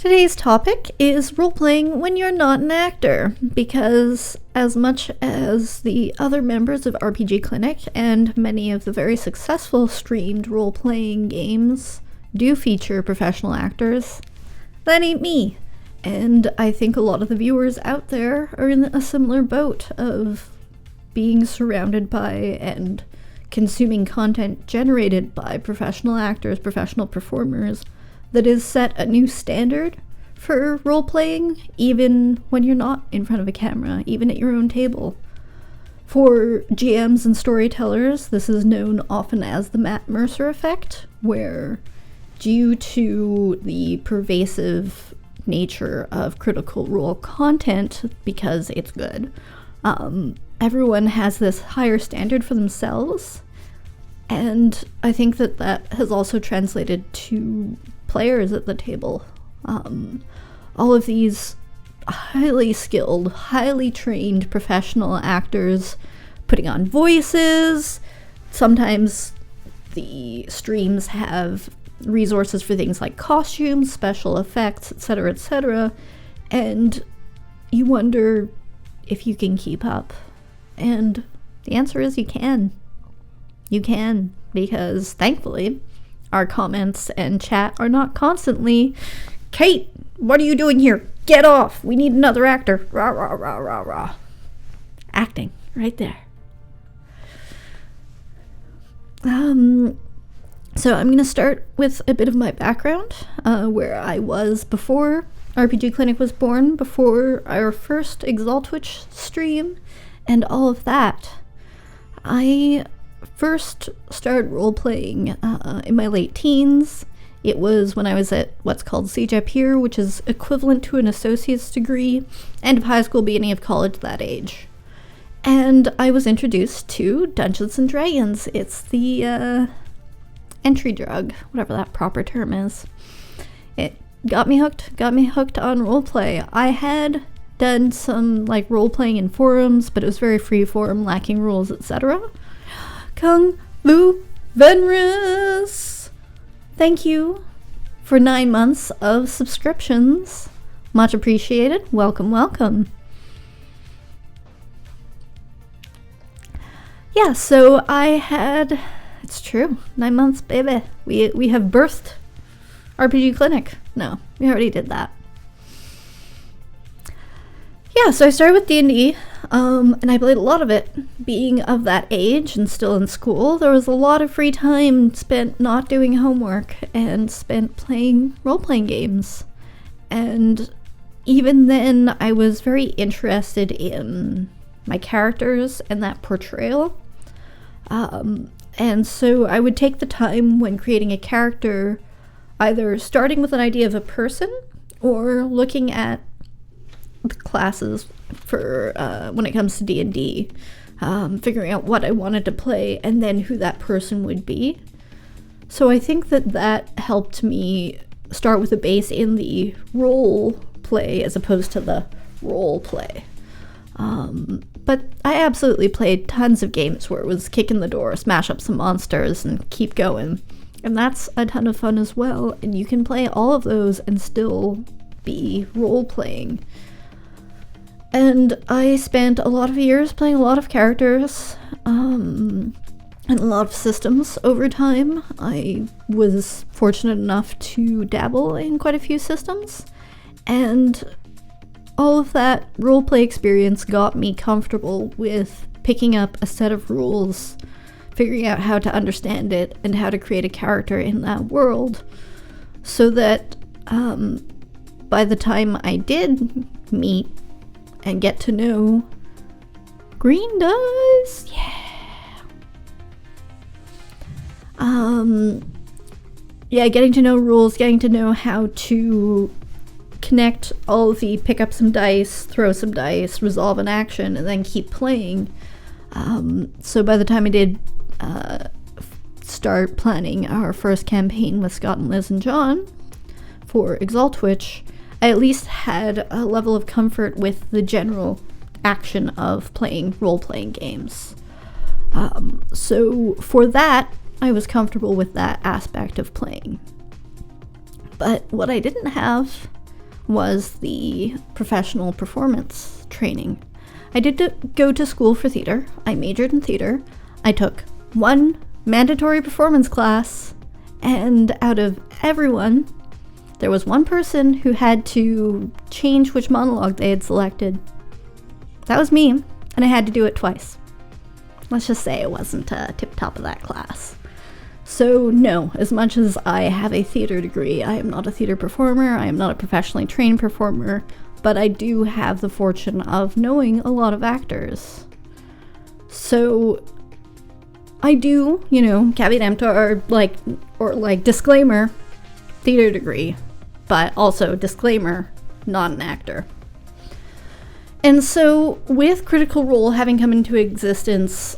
Today's topic is role-playing when you're not an actor, because as much as the other members of RPGClinic and many of the very successful streamed role-playing games do feature professional actors, that ain't me. And I think a lot of the viewers out there are in a similar boat of being surrounded by and consuming content generated by professional actors, professional performers, that has set a new standard for role-playing, even when you're not in front of a camera, even at your own table. For GMs and storytellers, this is known often as the Mercer effect, where due to the pervasive nature of Critical Role content, because it's good, everyone has this higher standard for themselves, and I think that that has also translated to players at the table. All of these highly skilled, highly trained professional actors putting on voices. Sometimes the streams have resources for things like costumes, special effects, etc., and you wonder if you can keep up. And the answer is you can. You can, because thankfully our comments and chat are not constantly, "Kate, what are you doing here? Get off! We need another actor." Rah, rah, rah, rah, rah. Acting, right there. So I'm going to start with a bit of my background, where I was before RPGClinic was born, before our first Exaltwitch stream, and all of that. I first started role-playing in my late teens. It was when I was at what's called CJEP here, which is equivalent to an associate's degree, end of high school, beginning of college, that age. And I was introduced to Dungeons & Dragons. It's the entry drug, whatever that proper term is. It got me hooked on roleplay. I had done some role-playing in forums, but it was very free-form, lacking rules, etc. Kung Lu Venrus! Thank you for 9 months of subscriptions. Much appreciated. Welcome, welcome. Yeah, so it's true, 9 months, baby. We have birthed RPGClinic. No, we already did that. Yeah, so I started with D&D, and I played a lot of it. Being of that age and still in school, there was a lot of free time spent not doing homework and spent playing role-playing games. And even then, I was very interested in my characters and that portrayal. And so I would take the time when creating a character, either starting with an idea of a person or looking at the classes for when it comes to D&D, figuring out what I wanted to play and then who that person would be. So I think that helped me start with a base in the role play as opposed to the role play. But I absolutely played tons of games where it was kick in the door, smash up some monsters, and keep going. And that's a ton of fun as well, and you can play all of those and still be role-playing. And I spent a lot of years playing a lot of characters, and a lot of systems over time. I was fortunate enough to dabble in quite a few systems, and all of that roleplay experience got me comfortable with picking up a set of rules, figuring out how to understand it, and how to create a character in that world, so that by the time I did meet and get to know Green Dice, getting to know rules, getting to know how to connect all of the pick up some dice, throw some dice, resolve an action, and then keep playing. So by the time I did start planning our first campaign with Scott and Liz and John for Exaltwitch, I at least had a level of comfort with the general action of playing role-playing games. So for that, I was comfortable with that aspect of playing. But what I didn't have was the professional performance training. I did go to school for theater. I majored in theater. I took one mandatory performance class, and out of everyone, there was one person who had to change which monologue they had selected. That was me, and I had to do it twice. Let's just say it wasn't tip-top of that class. So no, as much as I have a theater degree, I am not a theater performer, I am not a professionally trained performer, but I do have the fortune of knowing a lot of actors. So I do, caveat emptor, or disclaimer, theater degree, but also disclaimer, not an actor. And so with Critical Role having come into existence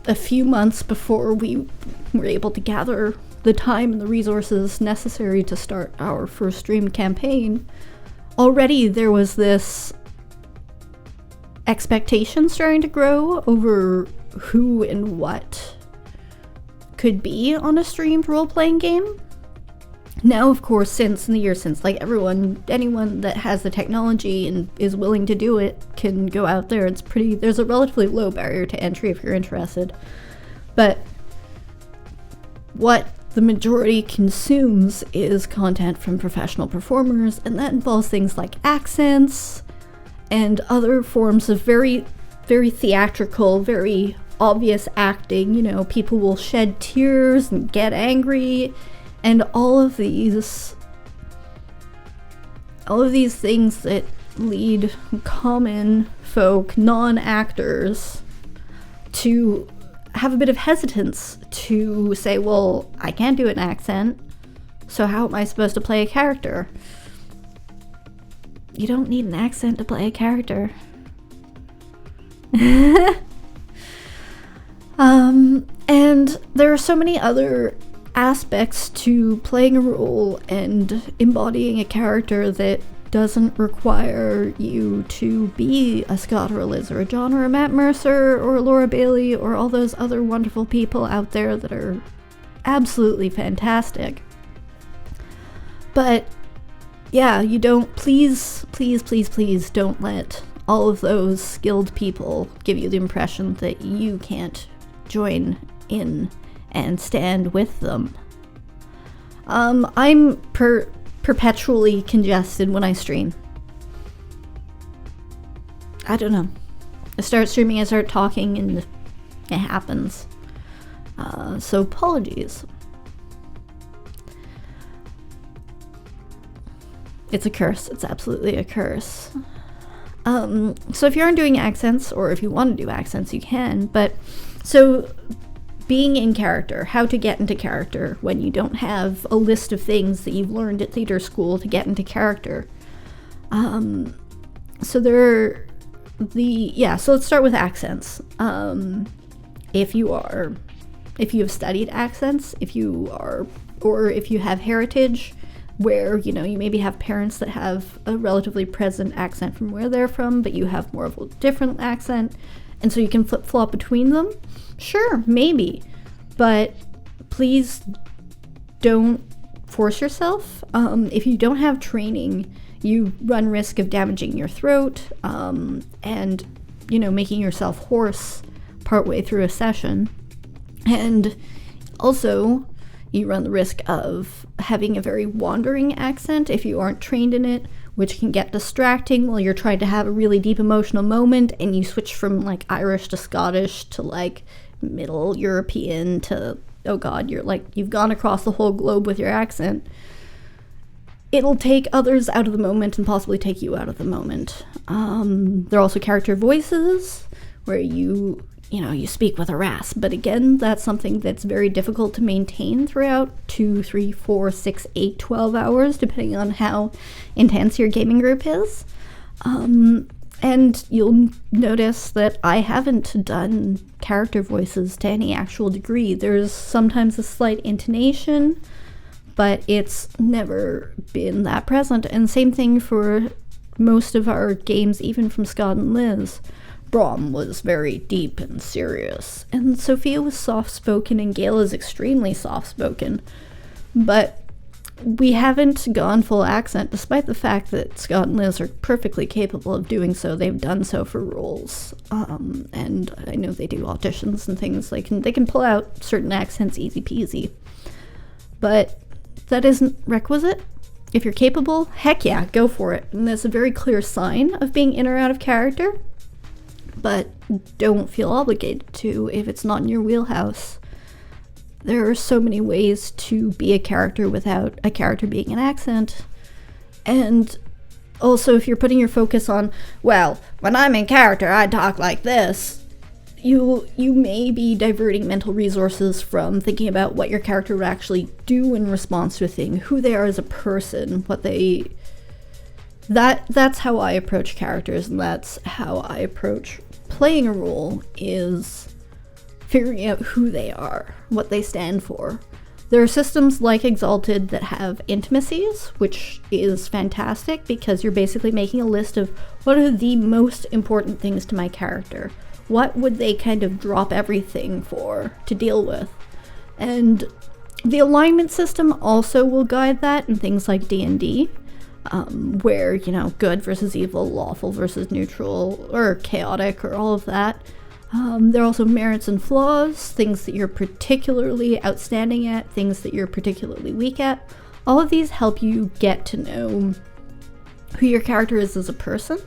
a few months before we were able to gather the time and the resources necessary to start our first stream campaign, already there was this expectation starting to grow over who and what could be on a streamed role-playing game. Now, of course, anyone that has the technology and is willing to do it can go out there. There's a relatively low barrier to entry if you're interested. But what the majority consumes is content from professional performers, and that involves things like accents and other forms of very, very theatrical, very obvious acting. People will shed tears and get angry, and all of these things that lead common folk, non-actors, to have a bit of hesitance to say, well, I can't do an accent, so how am I supposed to play a character? You don't need an accent to play a character. And there are so many other aspects to playing a role and embodying a character that doesn't require you to be a Scott or a Liz or a John or a Matt Mercer or a Laura Bailey or all those other wonderful people out there that are absolutely fantastic. But yeah, you don't, please don't let all of those skilled people give you the impression that you can't join in and stand with them. I'm perpetually congested when I stream. I don't know. I start streaming, I start talking, and it happens. So apologies. It's a curse. It's absolutely a curse. So if you aren't doing accents, or if you want to do accents, you can. But so being in character, how to get into character when you don't have a list of things that you've learned at theater school to get into character. So let's start with accents. If you have studied accents, if you have heritage where, you maybe have parents that have a relatively present accent from where they're from, but you have more of a different accent, and so you can flip-flop between them. Sure, maybe, but please don't force yourself. If you don't have training, you run risk of damaging your throat, and, making yourself hoarse partway through a session. And also, you run the risk of having a very wandering accent if you aren't trained in it, which can get distracting while you're trying to have a really deep emotional moment, and you switch from, Irish to Scottish to, Middle European to, oh god, you've gone across the whole globe with your accent. It'll take others out of the moment and possibly take you out of the moment. There are also character voices, where you speak with a rasp, but again, that's something that's very difficult to maintain throughout 2, 3, 4, 6, 8, 12 hours, depending on how intense your gaming group is. And you'll notice that I haven't done character voices to any actual degree. There's sometimes a slight intonation, but it's never been that present. And same thing for most of our games, even from Scott and Liz. Brom was very deep and serious, and Sophia was soft-spoken, and Gail is extremely soft-spoken. But we haven't gone full accent, despite the fact that Scott and Liz are perfectly capable of doing so. They've done so for roles, and I know they do auditions and things. They can pull out certain accents easy peasy, but that isn't requisite. If you're capable, heck yeah, go for it. And that's a very clear sign of being in or out of character, but don't feel obligated to if it's not in your wheelhouse. There are so many ways to be a character without a character being an accent. And also, if you're putting your focus on, well, when I'm in character, I talk like this, you may be diverting mental resources from thinking about what your character would actually do in response to a thing, who they are as a person, that's how I approach characters, and that's how I approach playing a role, is figuring out who they are, what they stand for. There are systems like Exalted that have intimacies, which is fantastic because you're basically making a list of what are the most important things to my character. What would they kind of drop everything for to deal with? And the alignment system also will guide that in things like D&D, where, good versus evil, lawful versus neutral, or chaotic, or all of that. There are also merits and flaws, things that you're particularly outstanding at, things that you're particularly weak at. All of these help you get to know who your character is as a person.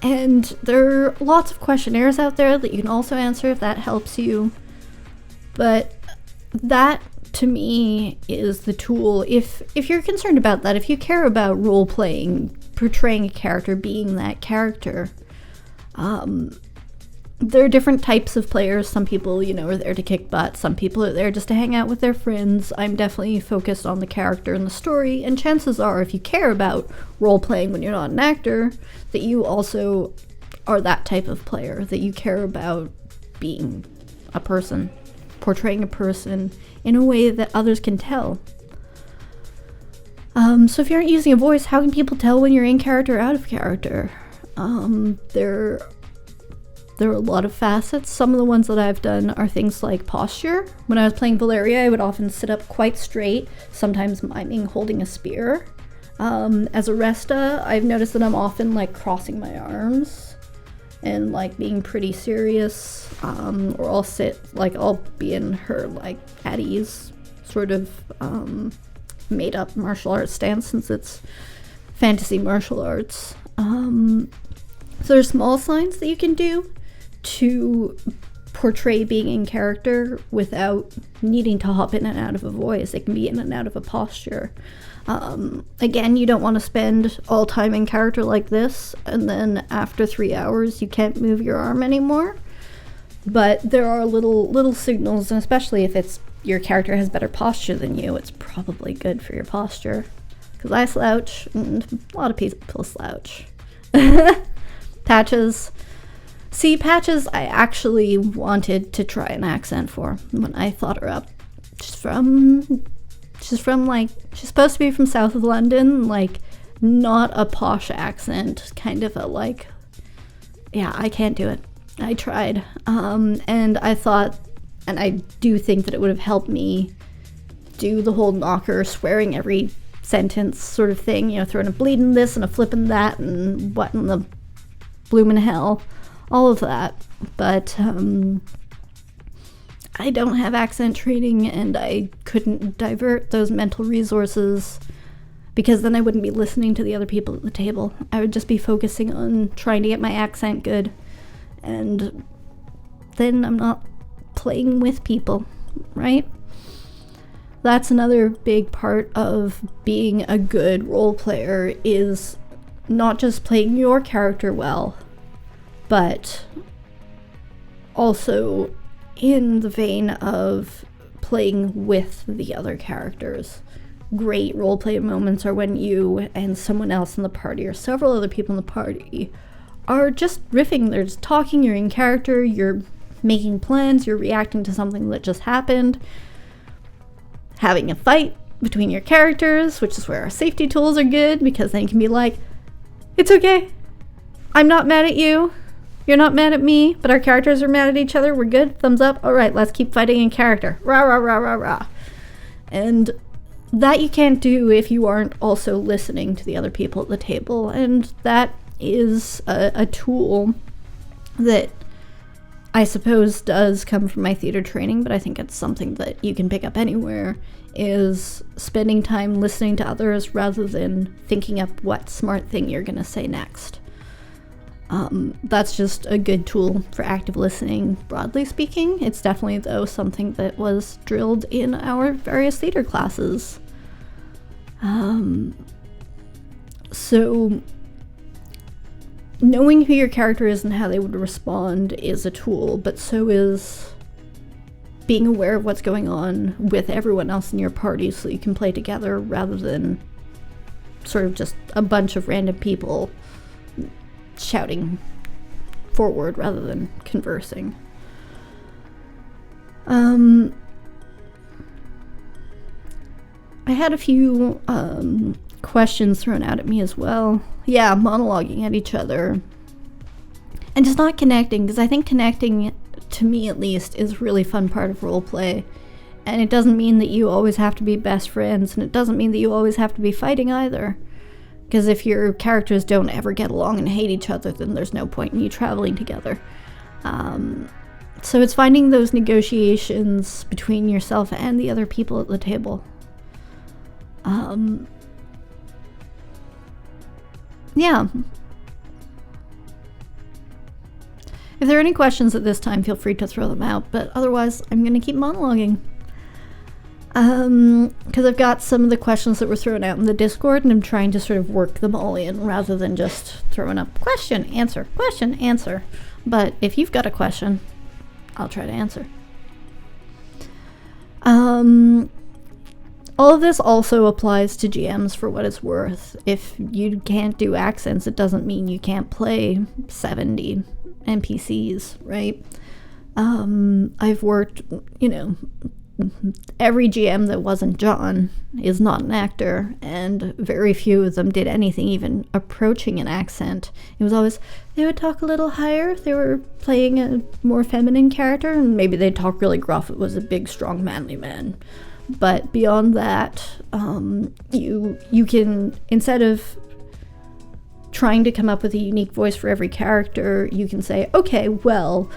And there are lots of questionnaires out there that you can also answer if that helps you. But that, to me, is the tool. If you're concerned about that, if you care about role-playing, portraying a character, being that character, there are different types of players. Some people, are there to kick butt. Some people are there just to hang out with their friends. I'm definitely focused on the character and the story, and chances are, if you care about role-playing when you're not an actor, that you also are that type of player, that you care about being a person, portraying a person in a way that others can tell. So if you aren't using a voice, how can people tell when you're in character or out of character? There are a lot of facets. Some of the ones that I've done are things like posture. When I was playing Valeria, I would often sit up quite straight, sometimes miming holding a spear. As a Resta, I've noticed that I'm often crossing my arms and being pretty serious, or I'll sit, I'll be in her at ease sort of made up martial arts stance, since it's fantasy martial arts. So there's small signs that you can do to portray being in character without needing to hop in and out of a voice. It can be in and out of a posture. Again, you don't want to spend all time in character like this, and then after 3 hours you can't move your arm anymore. But there are little signals, and especially if it's your character has better posture than you, it's probably good for your posture. Because I slouch, and a lot of people slouch. Patches. See, Patches I actually wanted to try an accent for when I thought her up. She's supposed to be from south of London, not a posh accent, kind of a yeah, I can't do it. I tried. And I thought, and I do think that it would have helped me do the whole knocker, swearing every sentence sort of thing, throwing a bleeding this and a flipping that and what in the bloomin' hell, all of that. But I don't have accent training, and I couldn't divert those mental resources, because then I wouldn't be listening to the other people at the table. I would just be focusing on trying to get my accent good, and then I'm not playing with people, right? That's another big part of being a good role player, is not just playing your character well, but also in the vein of playing with the other characters. Great roleplay moments are when you and someone else in the party, or several other people in the party, are just riffing. They're just talking, you're in character, you're making plans, you're reacting to something that just happened, having a fight between your characters, which is where our safety tools are good, because then you can be like, it's okay, I'm not mad at you, you're not mad at me, but our characters are mad at each other, we're good, thumbs up, alright, let's keep fighting in character, rah rah rah rah rah. And that you can't do if you aren't also listening to the other people at the table, and that is a tool that I suppose does come from my theater training, but I think it's something that you can pick up anywhere, is spending time listening to others rather than thinking up what smart thing you're going to say next. That's just a good tool for active listening, broadly speaking. It's definitely, though, something that was drilled in our various theater classes. So knowing who your character is and how they would respond is a tool, but so is being aware of what's going on with everyone else in your party so you can play together rather than sort of just a bunch of random people shouting forward rather than conversing. I had a few questions thrown out at me as well. Yeah, monologuing at each other. And just not connecting, because I think connecting, to me at least, is a really fun part of roleplay. And it doesn't mean that you always have to be best friends, and it doesn't mean that you always have to be fighting either. Because if your characters don't ever get along and hate each other, then there's no point in you traveling together. So it's finding those negotiations between yourself and the other people at the table. Yeah. If there are any questions at this time, feel free to throw them out, but otherwise, I'm going to keep monologuing. Because I've got some of the questions that were thrown out in the Discord, and I'm trying to sort of work them all in, rather than just throwing up question, answer, question, answer. But if you've got a question, I'll try to answer. All of this also applies to GMs for what it's worth. If you can't do accents, it doesn't mean you can't play 70 NPCs, right? I've worked, every GM that wasn't John is not an actor, and very few of them did anything even approaching an accent. It was always, they would talk a little higher if they were playing a more feminine character, and maybe they'd talk really gruff. It was a big, strong, manly man. But beyond that, you can, instead of trying to come up with a unique voice for every character, you can say, okay, well,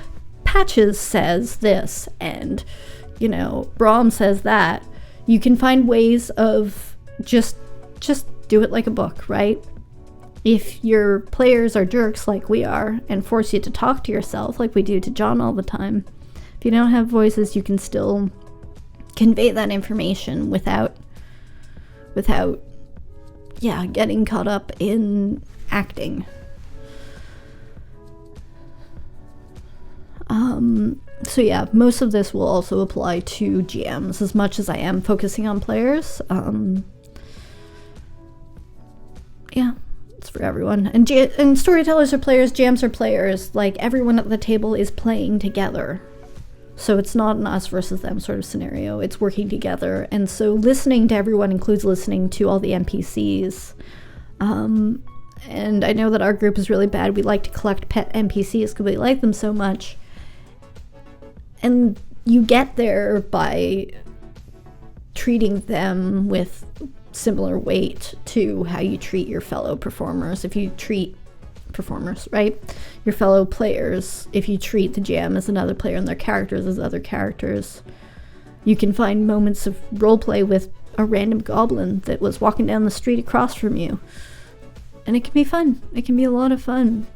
Patches says this, and, Brahm says that. You can find ways of just do it like a book, right? If your players are jerks like we are and force you to talk to yourself like we do to John all the time, if you don't have voices, you can still convey that information without getting caught up in acting. So yeah, most of this will also apply to GMs as much as I am focusing on players. Yeah, it's for everyone. And storytellers are players, GMs are players. Like, everyone at the table is playing together. So it's not an us versus them sort of scenario. It's working together. And so listening to everyone includes listening to all the NPCs. And I know that our group is really bad. We like to collect pet NPCs because we like them so much. And you get there by treating them with similar weight to how you treat your fellow performers. If you treat performers, right? Your fellow players, if you treat the GM as another player and their characters as other characters, you can find moments of roleplay with a random goblin that was walking down the street across from you. And it can be fun. It can be a lot of fun.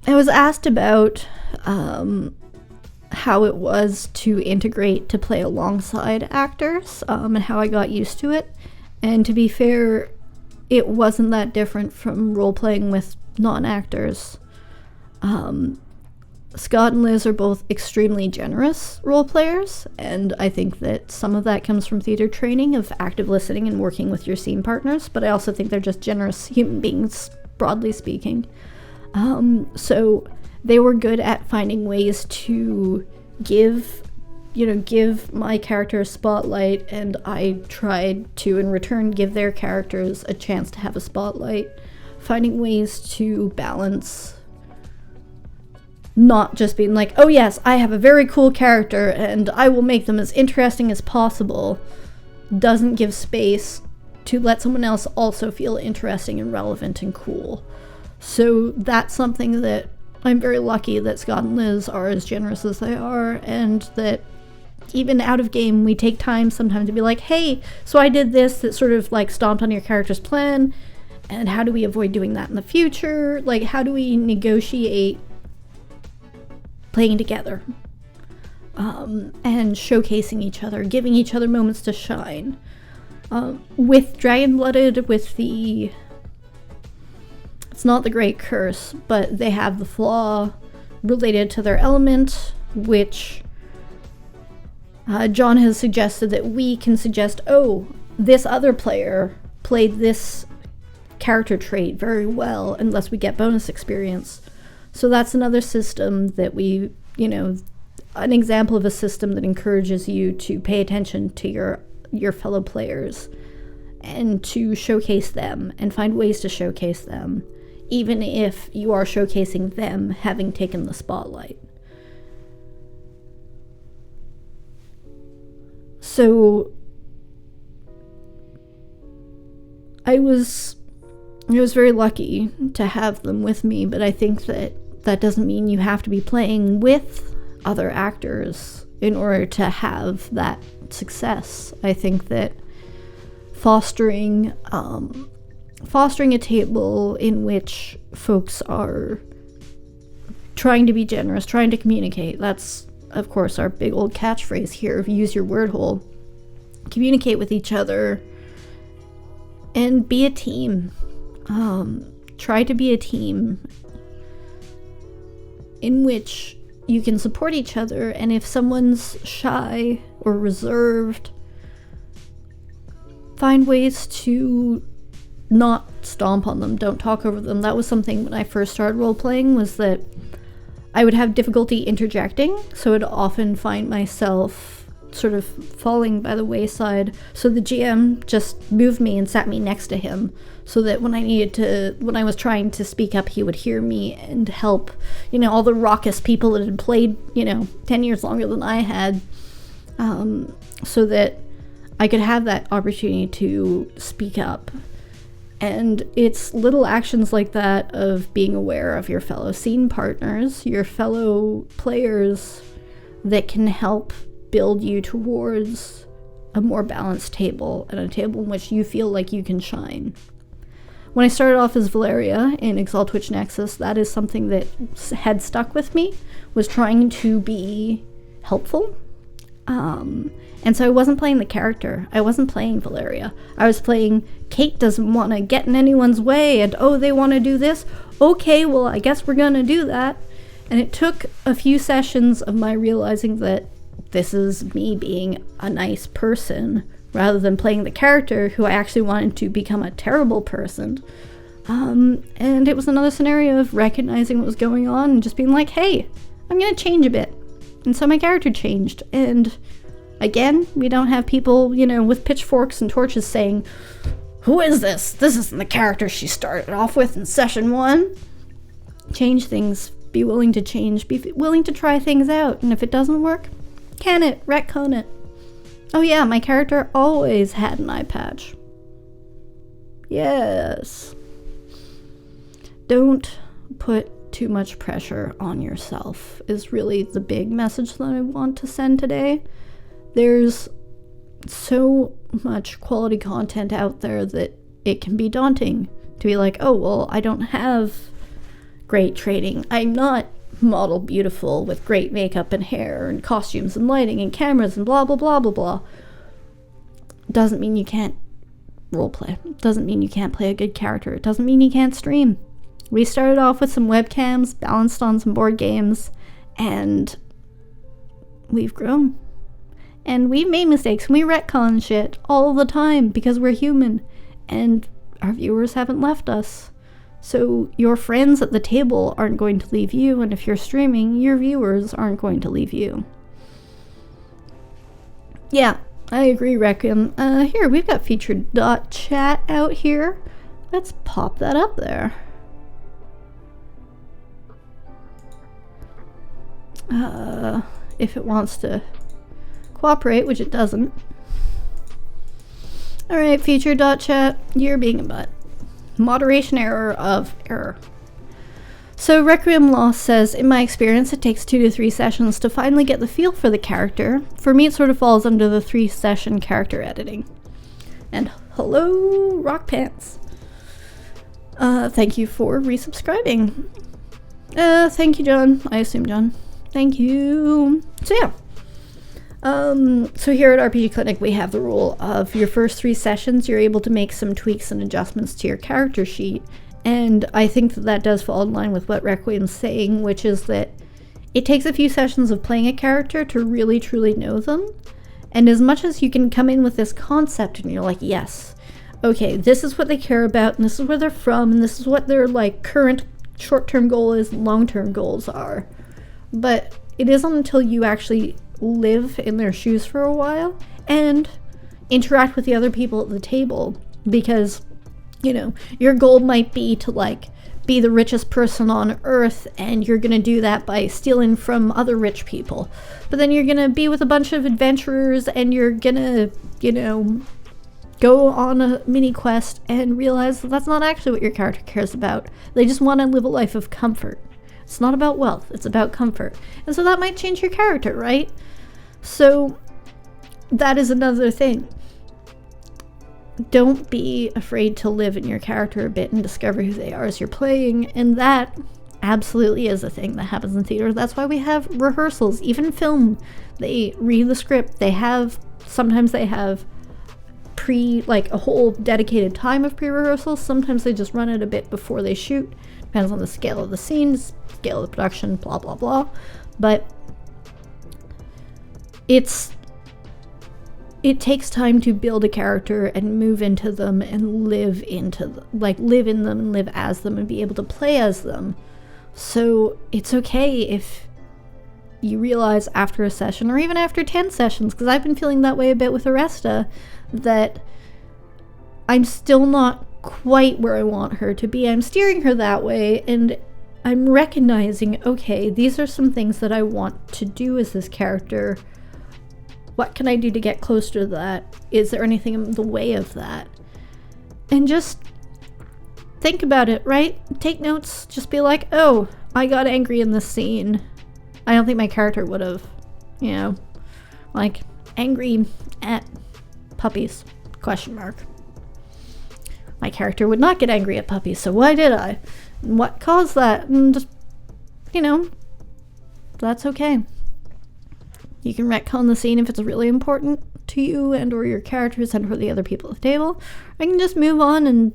I was asked about how it was to integrate to play alongside actors, and how I got used to it. And to be fair, it wasn't that different from role-playing with non-actors. Scott and Liz are both extremely generous role-players, and I think that some of that comes from theater training of active listening and working with your scene partners, but I also think they're just generous human beings, broadly speaking. So they were good at finding ways to give my character a spotlight, and I tried to, in return, give their characters a chance to have a spotlight, finding ways to balance not just being like, oh yes, I have a very cool character and I will make them as interesting as possible, doesn't give space to let someone else also feel interesting and relevant and cool. So that's something that I'm very lucky that Scott and Liz are as generous as they are, and that even out of game we take time sometimes to be like, hey, so I did this that sort of like stomped on your character's plan, and how do we avoid doing that in the future? Like, how do we negotiate playing together, and showcasing each other, giving each other moments to shine. With Dragon-Blooded, with the... It's not the Great Curse, but they have the flaw related to their element, which John has suggested that we can suggest, oh, this other player played this character trait very well, unless we get bonus experience. So that's another system that we, an example of a system that encourages you to pay attention to your fellow players and to showcase them and find ways to showcase them, even if you are showcasing them having taken the spotlight. So I was very lucky to have them with me, but I think that doesn't mean you have to be playing with other actors in order to have that success. I think that fostering a table in which folks are trying to be generous, trying to communicate, that's of course our big old catchphrase here, use your word hole, communicate with each other and be a team. Try to be a team in which you can support each other, and if someone's shy or reserved, find ways to not stomp on them, don't talk over them. That was something when I first started role-playing, was that I would have difficulty interjecting, so I'd often find myself sort of falling by the wayside, so the GM just moved me and sat me next to him, so that when I was trying to speak up, he would hear me and help, all the raucous people that had played, 10 years longer than I had, so that I could have that opportunity to speak up. And it's little actions like that of being aware of your fellow scene partners, your fellow players, that can help build you towards a more balanced table, and a table in which you feel like you can shine. When I started off as Valeria in Exalt Witch Nexus, that is something that had stuck with me, was trying to be helpful. And so I wasn't playing the character. I wasn't playing Valeria. I was playing, Kate doesn't want to get in anyone's way, and oh, they want to do this? Okay, well, I guess we're gonna do that. And it took a few sessions of my realizing that this is me being a nice person, rather than playing the character who I actually wanted to become a terrible person. And it was another scenario of recognizing what was going on and just being like, hey, I'm gonna change a bit. And so my character changed, and again, we don't have people, with pitchforks and torches saying, who is this? This isn't the character she started off with in session 1. Change things, be willing to change, be willing to try things out, and if it doesn't work, can it, retcon it. Oh yeah, my character always had an eye patch. Yes. Don't put too much pressure on yourself is really the big message that I want to send today. There's so much quality content out there that it can be daunting to be like, oh, well, I don't have great training. I'm not model beautiful with great makeup and hair and costumes and lighting and cameras and blah, blah, blah, blah, blah. Doesn't mean you can't roleplay. Doesn't mean you can't play a good character. It doesn't mean you can't stream. We started off with some webcams, balanced on some board games, and we've grown. And we've made mistakes, and we retcon shit all the time because we're human, and our viewers haven't left us. So your friends at the table aren't going to leave you, and if you're streaming, your viewers aren't going to leave you. Yeah, I agree, Requiem. Here, we've got featured.chat out here. Let's pop that up there. if it wants to cooperate, which it doesn't. Alright, feature.chat, you're being a butt. Moderation error of error. So Requiem Law says, in my experience, it takes 2 to 3 sessions to finally get the feel for the character. For me, it sort of falls under the 3-session character editing. And hello, Rock Pants. Thank you for resubscribing. Thank you, John. I assume John. Thank you. So yeah. So here at RPG Clinic, we have the rule of your first 3 sessions, you're able to make some tweaks and adjustments to your character sheet. And I think that does fall in line with what Requiem's saying, which is that it takes a few sessions of playing a character to really truly know them. And as much as you can come in with this concept and you're like, yes, okay, this is what they care about, and this is where they're from, and this is what their like current short-term goal is, and long-term goals are. But it isn't until you actually live in their shoes for a while and interact with the other people at the table, because, you know, your goal might be to like be the richest person on earth, and you're gonna do that by stealing from other rich people. But then you're gonna be with a bunch of adventurers, and you're gonna, you know, go on a mini quest and realize that that's not actually what your character cares about. They just want to live a life of comfort. It's not about wealth, it's about comfort. And so that might change your character, right? So that is another thing. Don't be afraid to live in your character a bit and discover who they are as you're playing, and that absolutely is a thing that happens in theater. That's why we have rehearsals. Even film, they read the script. Sometimes they have like a whole dedicated time of pre-rehearsals. Sometimes they just run it a bit before they shoot. Depends on the scale of the scene, scale of the production, blah blah blah. But it takes time to build a character and move into them and live in them and live as them and be able to play as them. So it's okay if you realize after a session, or even after 10 sessions, because I've been feeling that way a bit with Aresta, that I'm still not quite where I want her to be. I'm steering her that way, and I'm recognizing, okay, these are some things that I want to do as this character. What can I do to get closer to that? Is there anything in the way of that? And just think about it, right? Take notes. Just be like, oh, I got angry in this scene. I don't think my character would have, you know, like, angry at puppies, ? My character would not get angry at puppies, so why did I? And what caused that? And just, you know, that's okay. You can retcon the scene if it's really important to you and or your characters and for the other people at the table. I can just move on and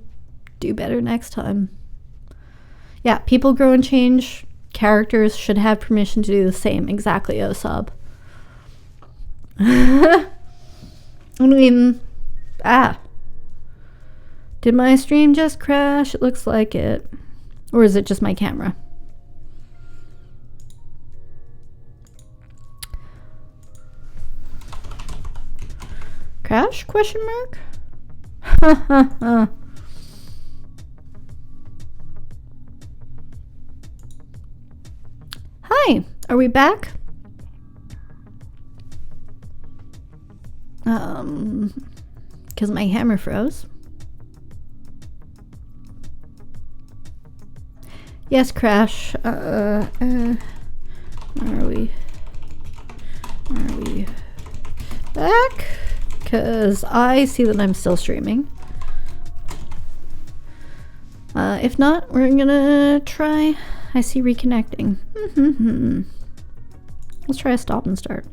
do better next time. Yeah, people grow and change. Characters should have permission to do the same. Exactly, Osab. I mean, did my stream just crash? It looks like it. Or is it just my camera? Crash? ? Hi, are we back? Because my hammer froze. Yes, Crash. Are we back? Because I see that I'm still streaming. If not, we're gonna try. I see reconnecting. Let's try a stop and start.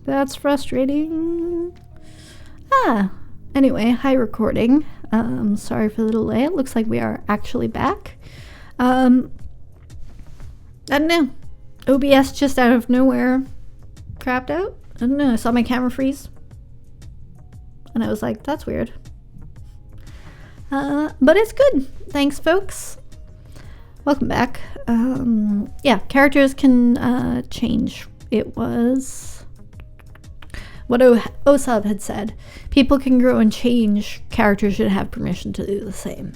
That's frustrating. Anyway, hi recording. Sorry for the delay. It looks like we are actually back. I don't know. OBS just out of nowhere crapped out. I don't know. I saw my camera freeze. And I was like, that's weird. But it's good. Thanks, folks. Welcome back. Yeah, characters can change. It was what Osab had said, people can grow and change, characters should have permission to do the same.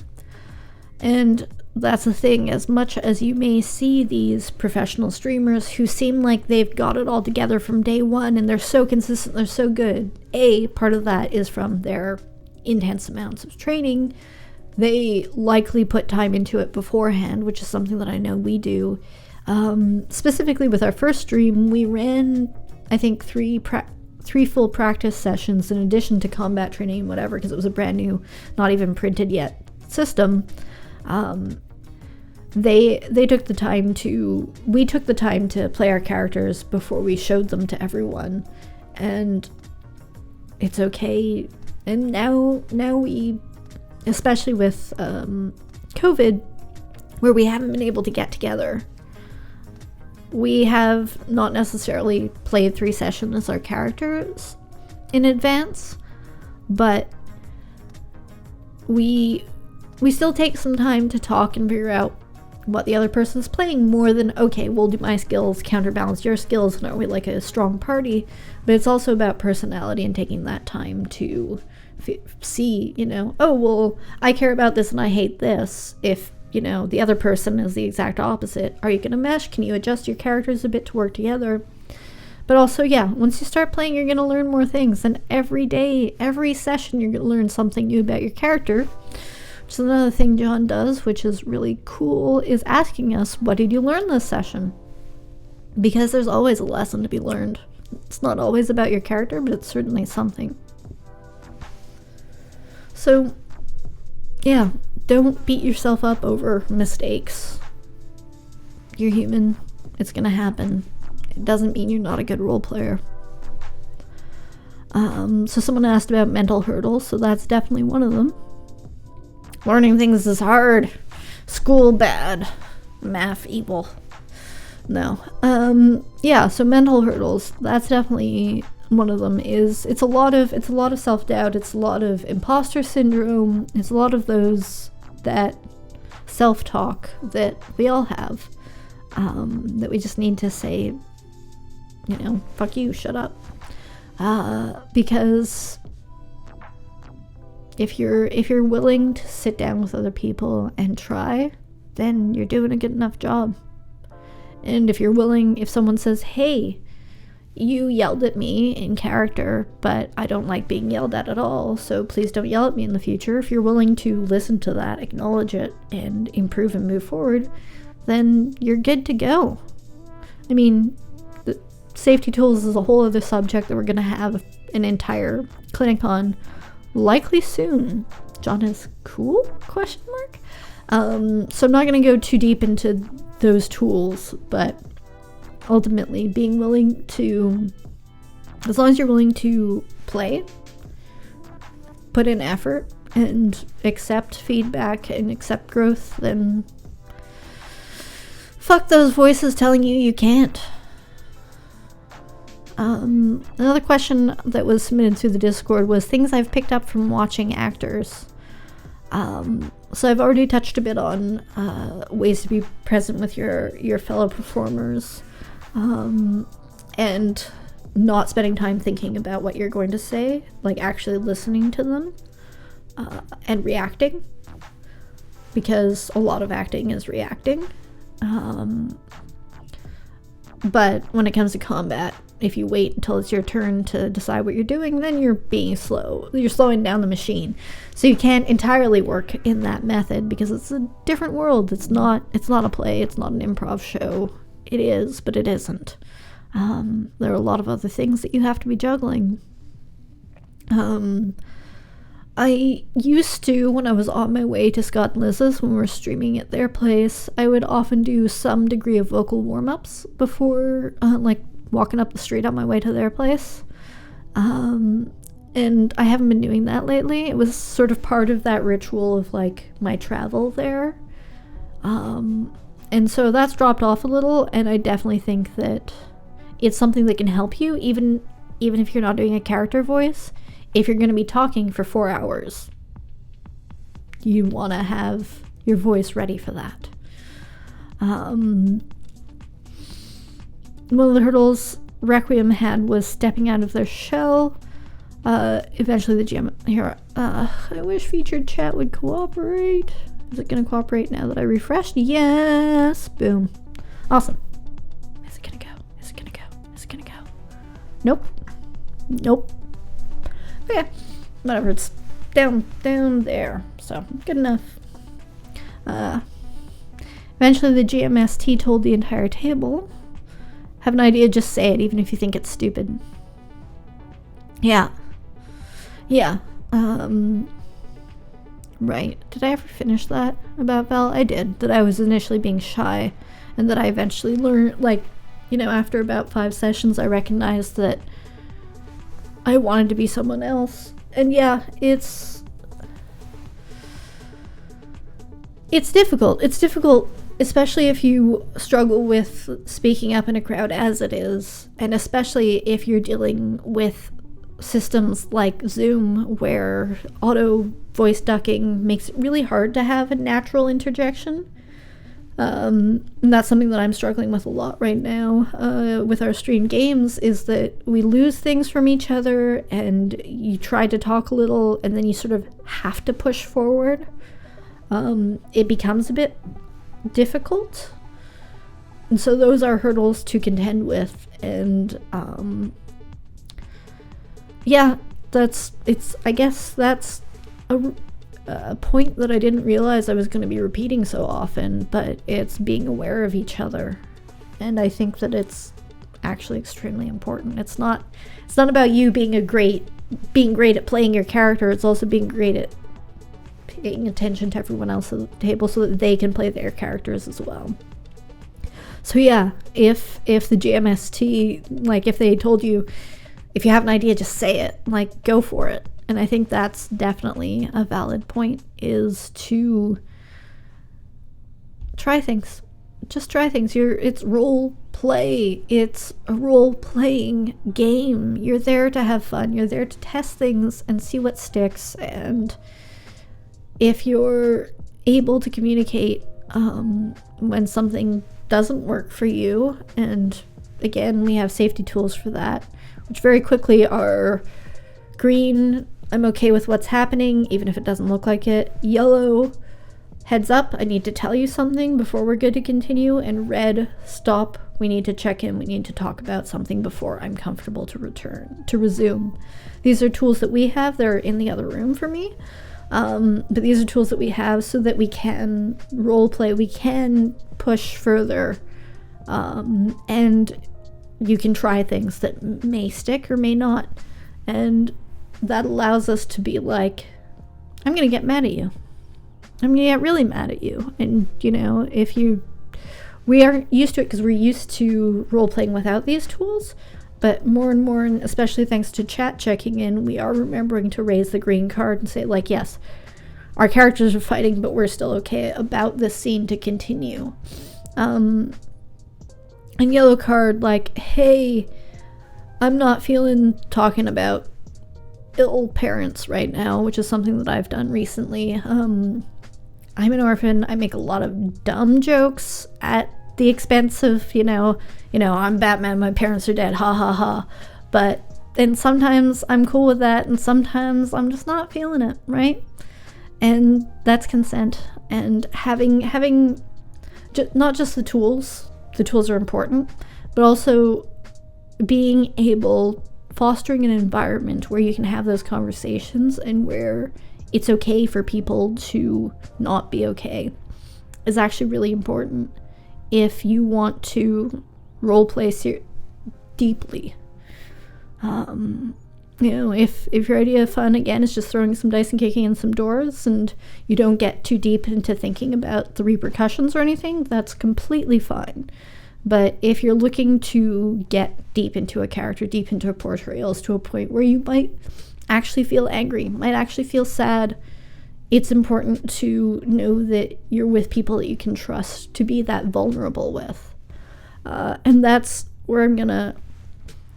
And that's the thing, as much as you may see these professional streamers who seem like they've got it all together from day one and they're so consistent, they're so good, part of that is from their intense amounts of training. They likely put time into it beforehand, which is something that I know we do. Specifically with our first stream, we ran, I think, three full practice sessions in addition to combat training and whatever, because it was a brand new, not even printed yet system. We took the time to play our characters before we showed them to everyone, and it's okay. And now we, especially with COVID, where we haven't been able to get together, we have not necessarily played 3 sessions as our characters in advance, but we still take some time to talk and figure out what the other person's playing, more than, okay, we'll do my skills, counterbalance your skills, and are we like a strong party? But it's also about personality and taking that time to see, oh, well, I care about this and I hate this. If, the other person is the exact opposite, are you going to mesh? Can you adjust your characters a bit to work together? But also, once you start playing, you're going to learn more things. And every day, every session, you're going to learn something new about your character. So another thing John does, which is really cool, is asking us, what did you learn this session? Because there's always a lesson to be learned. It's not always about your character, but it's certainly something. So, don't beat yourself up over mistakes. You're human. It's gonna happen. It doesn't mean you're not a good role player. So someone asked about mental hurdles, so that's definitely one of them. Learning things is hard. School bad. Math evil. No. So mental hurdles, that's definitely one of them. It's a lot of self-doubt, it's a lot of imposter syndrome, it's a lot of that self-talk that we all have, that we just need to say, fuck you, shut up. Because if you're willing to sit down with other people and try, then you're doing a good enough job. And if someone says, hey, you yelled at me in character, but I don't like being yelled at all, so please don't yell at me in the future. If you're willing to listen to that, acknowledge it, and improve and move forward, then you're good to go. I mean, the safety tools is a whole other subject that we're going to have an entire clinic on, likely soon. John is cool? Question mark? So I'm not going to go too deep into those tools, but ultimately being willing to, as long as you're willing to play, put in effort, and accept feedback and accept growth, then fuck those voices telling you can't. Another question that was submitted through the Discord was things I've picked up from watching actors. So I've already touched a bit on ways to be present with your fellow performers, and not spending time thinking about what you're going to say, like actually listening to them, and reacting, because a lot of acting is reacting. But when it comes to combat, if you wait until it's your turn to decide what you're doing, then you're being slow. You're slowing down the machine. So you can't entirely work in that method because it's a different world. It's not a play. It's not an improv show. It is, but it isn't. There are a lot of other things that you have to be juggling. I used to, when I was on my way to Scott and Liz's, when we were streaming at their place, I would often do some degree of vocal warm-ups before, walking up the street on my way to their place. And I haven't been doing that lately. It was sort of part of that ritual of, my travel there. And so that's dropped off a little, and I definitely think that it's something that can help you, even if you're not doing a character voice. If you're going to be talking for 4 hours, you want to have your voice ready for that. One of the hurdles Requiem had was stepping out of their shell. Eventually the GM here. I wish featured chat would cooperate. Is it gonna cooperate now that I refreshed? Yes. Boom. Awesome. Is it gonna go? Is it gonna go? Is it gonna go? Nope. Nope. Okay. Whatever. It's down there. So good enough. Eventually the GMST told the entire table, have an idea, just say it, even if you think it's stupid. Yeah. Right. Did I ever finish that about Val? I did. That I was initially being shy, and that I eventually learned, like, you know, after about 5 sessions, I recognized that I wanted to be someone else. And yeah, it's difficult. It's difficult, especially if you struggle with speaking up in a crowd as it is, and especially if you're dealing with systems like Zoom, where auto voice ducking makes it really hard to have a natural interjection. And that's something that I'm struggling with a lot right now with our stream games, is that we lose things from each other, and you try to talk a little and then you sort of have to push forward. It becomes a bit difficult, and so those are hurdles to contend with. And yeah, I guess that's a point that I didn't realize I was going to be repeating so often, but it's being aware of each other. And I think that it's actually extremely important. It's not about you being great at playing your character. It's also being great at paying attention to everyone else at the table so that they can play their characters as well. So yeah, if the GMST, like, if they told you, if you have an idea, just say it, like, go for it. And I think that's definitely a valid point, is to try things. Just try things. It's role play. It's a role-playing game. You're there to have fun. You're there to test things and see what sticks. And if you're able to communicate when something doesn't work for you, and again, we have safety tools for that, which very quickly are green, I'm okay with what's happening, even if it doesn't look like it. Yellow, heads up, I need to tell you something before we're good to continue. And red, stop, we need to check in, we need to talk about something before I'm comfortable to resume. These are tools that we have. They're in the other room for me. But these are tools that we have so that we can role play, we can push further, and you can try things that may stick or may not. And that allows us to be like, I'm gonna get mad at you. I'm gonna get really mad at you. And, you know, we are used to it because we're used to role-playing without these tools, but more and more, and especially thanks to chat checking in, we are remembering to raise the green card and say, like, yes, our characters are fighting, but we're still okay about this scene to continue. And yellow card, like, hey, I'm not feeling talking about ill parents right now, which is something that I've done recently. I'm an orphan. I make a lot of dumb jokes at the expense of, you know, I'm Batman, my parents are dead, ha ha ha. But then sometimes I'm cool with that, and sometimes I'm just not feeling it, right? And that's consent. And having not just the tools are important, but also being able, fostering an environment where you can have those conversations and where it's okay for people to not be okay is actually really important if you want to roleplay deeply. You know, if your idea of fun, again, is just throwing some dice and kicking in some doors, and you don't get too deep into thinking about the repercussions or anything, that's completely fine. But if you're looking to get deep into a character, deep into a portrayals, to a point where you might actually feel angry, might actually feel sad, it's important to know that you're with people that you can trust to be that vulnerable with. And that's where I'm gonna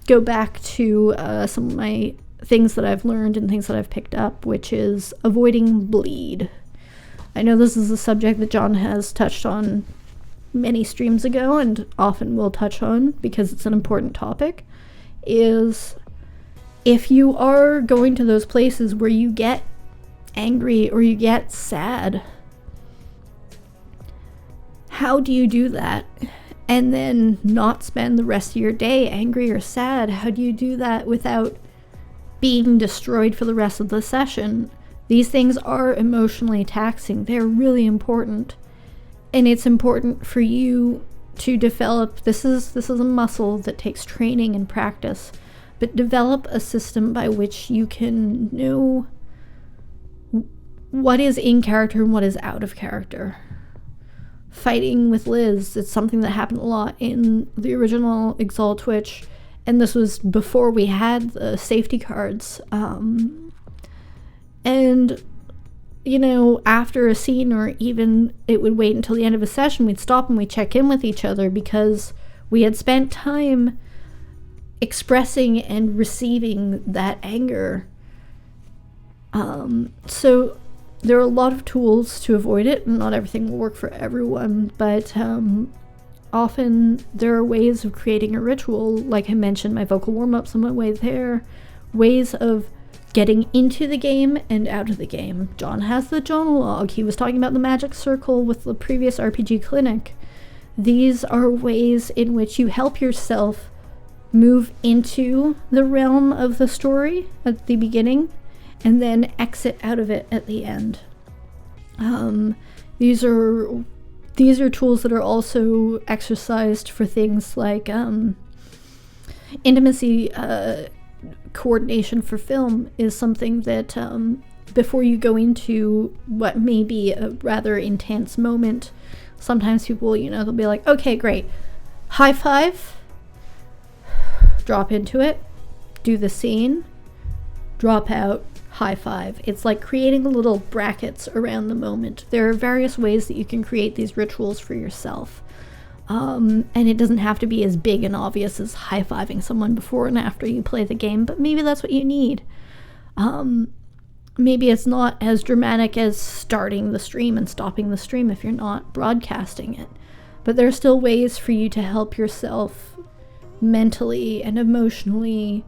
go back to some of my things that I've learned and things that I've picked up, which is avoiding bleed. I know this is a subject that John has touched on many streams ago and often will touch on because it's an important topic. is if you are going to those places where you get angry or you get sad, how do you do that and then not spend the rest of your day angry or sad? How do you do that without being destroyed for the rest of the session? These things are emotionally taxing. They're really important. And it's important for you to develop, this is a muscle that takes training and practice, but develop a system by which you can know what is in character and what is out of character. Fighting with Liz, it's something that happened a lot in the original Exalt Twitch, and this was before we had the safety cards. And you know, after a scene, or even it would wait until the end of a session, we'd stop and we'd check in with each other because we had spent time expressing and receiving that anger. So there are a lot of tools to avoid it, and not everything will work for everyone, but often there are ways of creating a ritual. Like I mentioned, my vocal warm-ups on my way there, ways of getting into the game and out of the game. John has the journalog. He was talking about the magic circle with the previous RPG clinic. These are ways in which you help yourself move into the realm of the story at the beginning and then exit out of it at the end. These are tools that are also exercised for things like intimacy. Coordination for film is something that before you go into what may be a rather intense moment, sometimes people, you know, they'll be like, okay, great, high five, drop into it, do the scene, drop out, high five. It's like creating little brackets around the moment. There are various ways that you can create these rituals for yourself. And it doesn't have to be as big and obvious as high-fiving someone before and after you play the game, but maybe that's what you need. Maybe it's not as dramatic as starting the stream and stopping the stream if you're not broadcasting it. But there are still ways for you to help yourself mentally and emotionally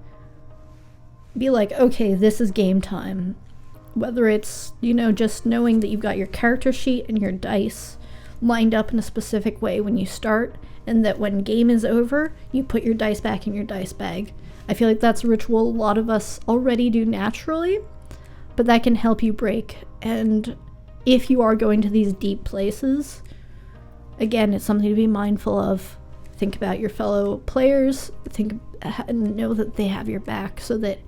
be like, okay, this is game time. Whether it's, you know, just knowing that you've got your character sheet and your dice lined up in a specific way when you start, and that when game is over, you put your dice back in your dice bag. I feel like that's a ritual a lot of us already do naturally, but that can help you break. And if you are going to these deep places, again, it's something to be mindful of. Think about your fellow players, and know that they have your back, so that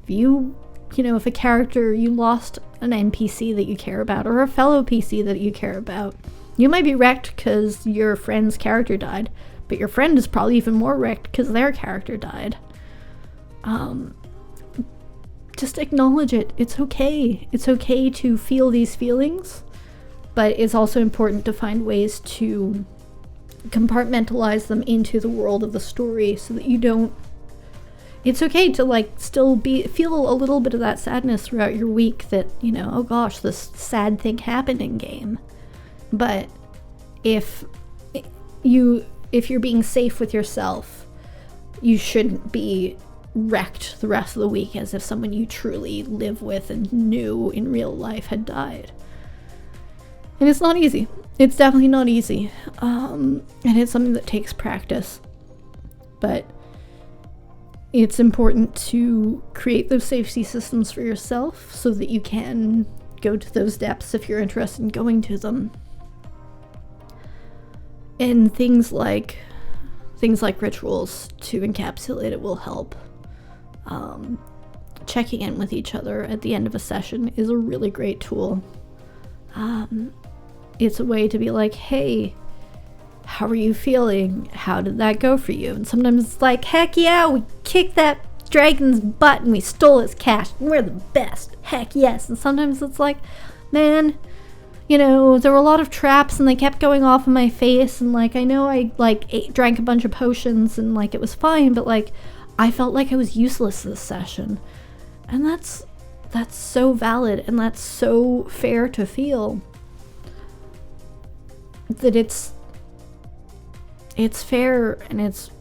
if you know, if a character, you lost an NPC that you care about, or a fellow PC that you care about, you might be wrecked because your friend's character died, but your friend is probably even more wrecked because their character died. Just acknowledge it. It's okay. It's okay to feel these feelings, but it's also important to find ways to compartmentalize them into the world of the story so that you don't... It's okay to, like, still feel a little bit of that sadness throughout your week that, you know, oh gosh, this sad thing happened in game. But if you're being safe with yourself, you shouldn't be wrecked the rest of the week as if someone you truly live with and knew in real life had died. And it's not easy. It's definitely not easy. And it's something that takes practice. But it's important to create those safety systems for yourself so that you can go to those depths if you're interested in going to them. And things like rituals to encapsulate it will help. Checking in with each other at the end of a session is a really great tool. It's a way to be like, hey, how are you feeling? How did that go for you? And sometimes it's like, heck yeah, we kicked that dragon's butt and we stole his cash and we're the best. Heck yes. And sometimes it's like, man, you know, there were a lot of traps and they kept going off in my face, and like, I know I drank a bunch of potions and like it was fine, but like I felt like I was useless this session. And that's so valid, and that's so fair to feel. That it's fair and it's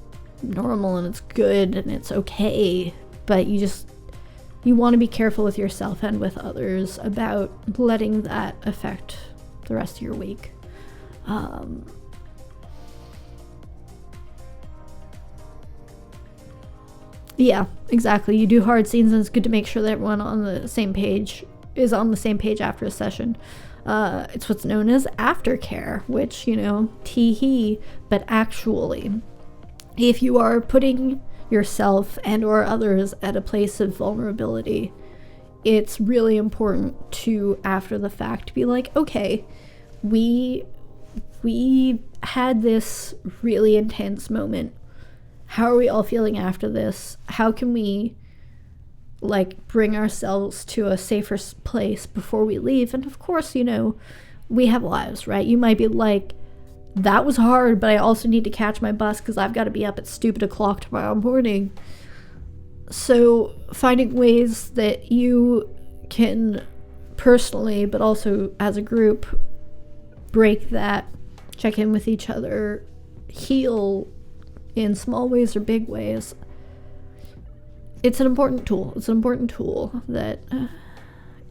normal and it's good and it's okay, but you want to be careful with yourself and with others about letting that affect the rest of your week. Yeah, exactly. You do hard scenes, and it's good to make sure that everyone is on the same page after a session. It's what's known as aftercare, which, tee-hee, but actually, if you are putting yourself and or others at a place of vulnerability, it's really important to, after the fact, be like, okay, we had this really intense moment. How are we all feeling after this? How can we bring ourselves to a safer place before we leave? And of course, we have lives, right? You might be like, that was hard, but I also need to catch my bus because I've got to be up at stupid o'clock tomorrow morning. So finding ways that you can personally, but also as a group, break that, check in with each other, heal in small ways or big ways. It's an important tool. It's an important tool that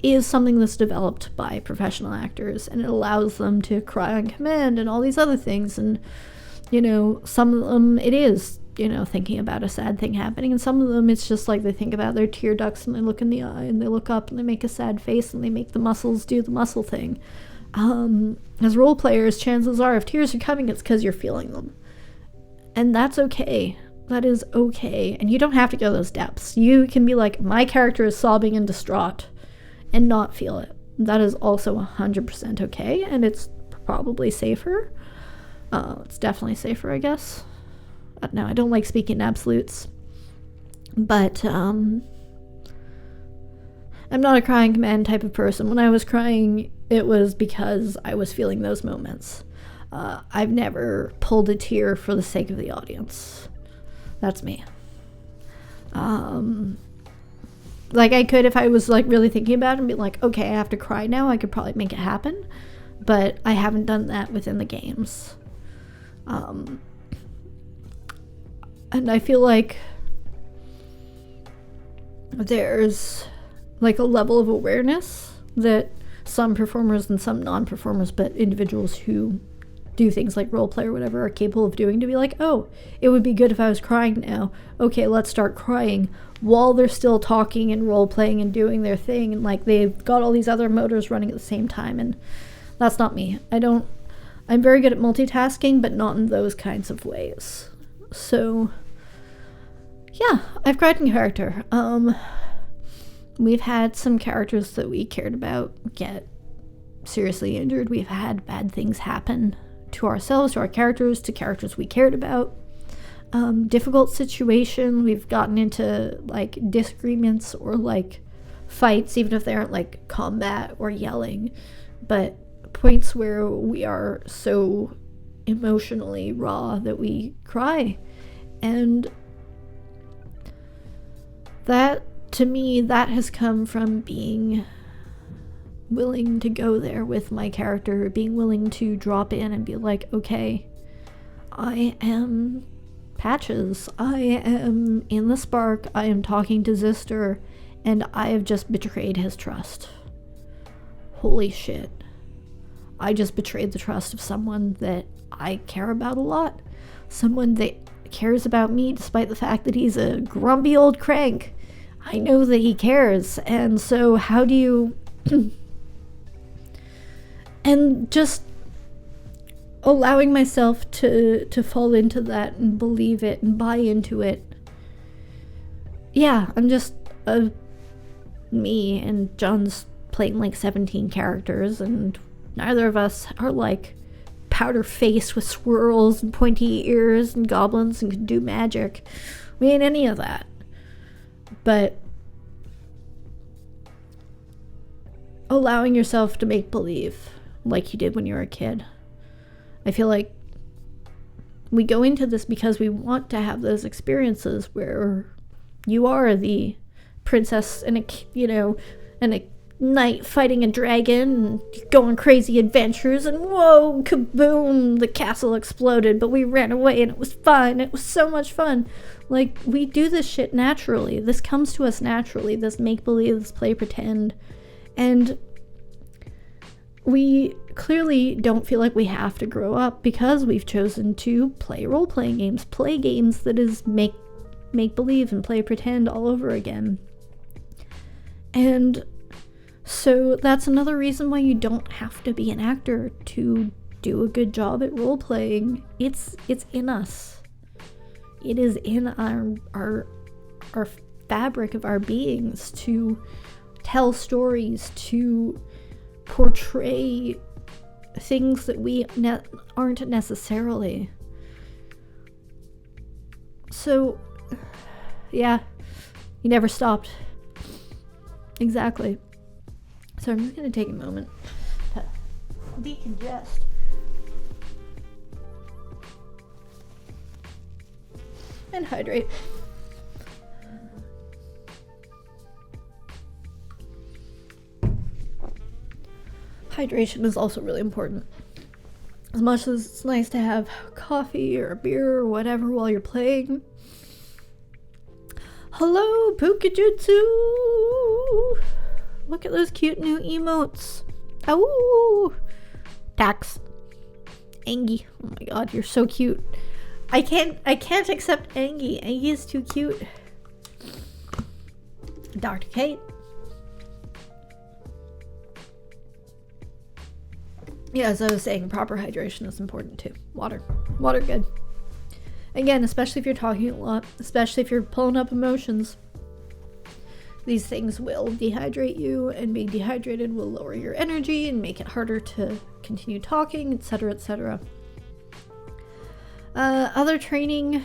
is something that's developed by professional actors, and it allows them to cry on command and all these other things. And, some of them it is, thinking about a sad thing happening, and some of them it's just like they think about their tear ducts and they look in the eye and they look up and they make a sad face and they make the muscles do the muscle thing. As role players, chances are if tears are coming, it's because you're feeling them. And that's okay. That is okay. And you don't have to go those depths. You can be like, my character is sobbing and distraught, and not feel it. That is also 100% okay, and it's probably safer. It's definitely safer, I guess. No, I don't like speaking in absolutes. But, I'm not a crying command type of person. When I was crying, it was because I was feeling those moments. I've never pulled a tear for the sake of the audience. That's me. I could, if I was really thinking about it and be like, okay, I have to cry now, I could probably make it happen, but I haven't done that within the games. And I feel like there's a level of awareness that some performers and some non-performers, but individuals who do things like roleplay or whatever are capable of doing, to be like, oh, it would be good if I was crying now. Okay, let's start crying while they're still talking and role-playing and doing their thing, and they've got all these other motors running at the same time. And that's not me. I'm very good at multitasking, but not in those kinds of ways. So yeah, I've cried in character. We've had some characters that we cared about get seriously injured. We've had bad things happen to ourselves, to our characters, to characters we cared about. Difficult situation. We've gotten into disagreements or fights, even if they aren't combat or yelling, but points where we are so emotionally raw that we cry. And that, to me, that has come from being willing to go there with my character, being willing to drop in and be like, okay, I am Patches, I am in the Spark, I am talking to Zister, and I have just betrayed his trust. Holy shit. I just betrayed the trust of someone that I care about a lot, someone that cares about me despite the fact that he's a grumpy old crank. I know that he cares, and so how do you and just allowing myself to fall into that and believe it and buy into it. Yeah, I'm just me, and John's playing 17 characters, and neither of us are powder face with swirls and pointy ears and goblins and can do magic. We ain't any of that. But allowing yourself to make believe like you did when you were a kid. I feel like we go into this because we want to have those experiences where you are the princess in a knight fighting a dragon and going crazy adventures, and whoa, kaboom, the castle exploded, but we ran away and it was fun. It was so much fun. Like, we do this shit naturally. This comes to us naturally, this make-believe, this play pretend. And we clearly don't feel like we have to grow up because we've chosen to play role-playing games, play games that is make-believe and play pretend all over again. And so that's another reason why you don't have to be an actor to do a good job at role-playing. It's in us. It is in our fabric of our beings to tell stories, to portray things that we aren't necessarily. So, yeah, you never stopped. Exactly. So I'm just going to take a moment to decongest. And hydrate. Hydration is also really important. As much as it's nice to have coffee or a beer or whatever while you're playing. Hello, Pukajutsu! Look at those cute new emotes. Oh, Tax. Angie. Oh my god, you're so cute. I can't accept Angie. Angie is too cute. Dr. Kate. Yeah, as I was saying, proper hydration is important too. Water. Water good. Again, especially if you're talking a lot, especially if you're pulling up emotions. These things will dehydrate you, and being dehydrated will lower your energy and make it harder to continue talking, etc., etc. Other training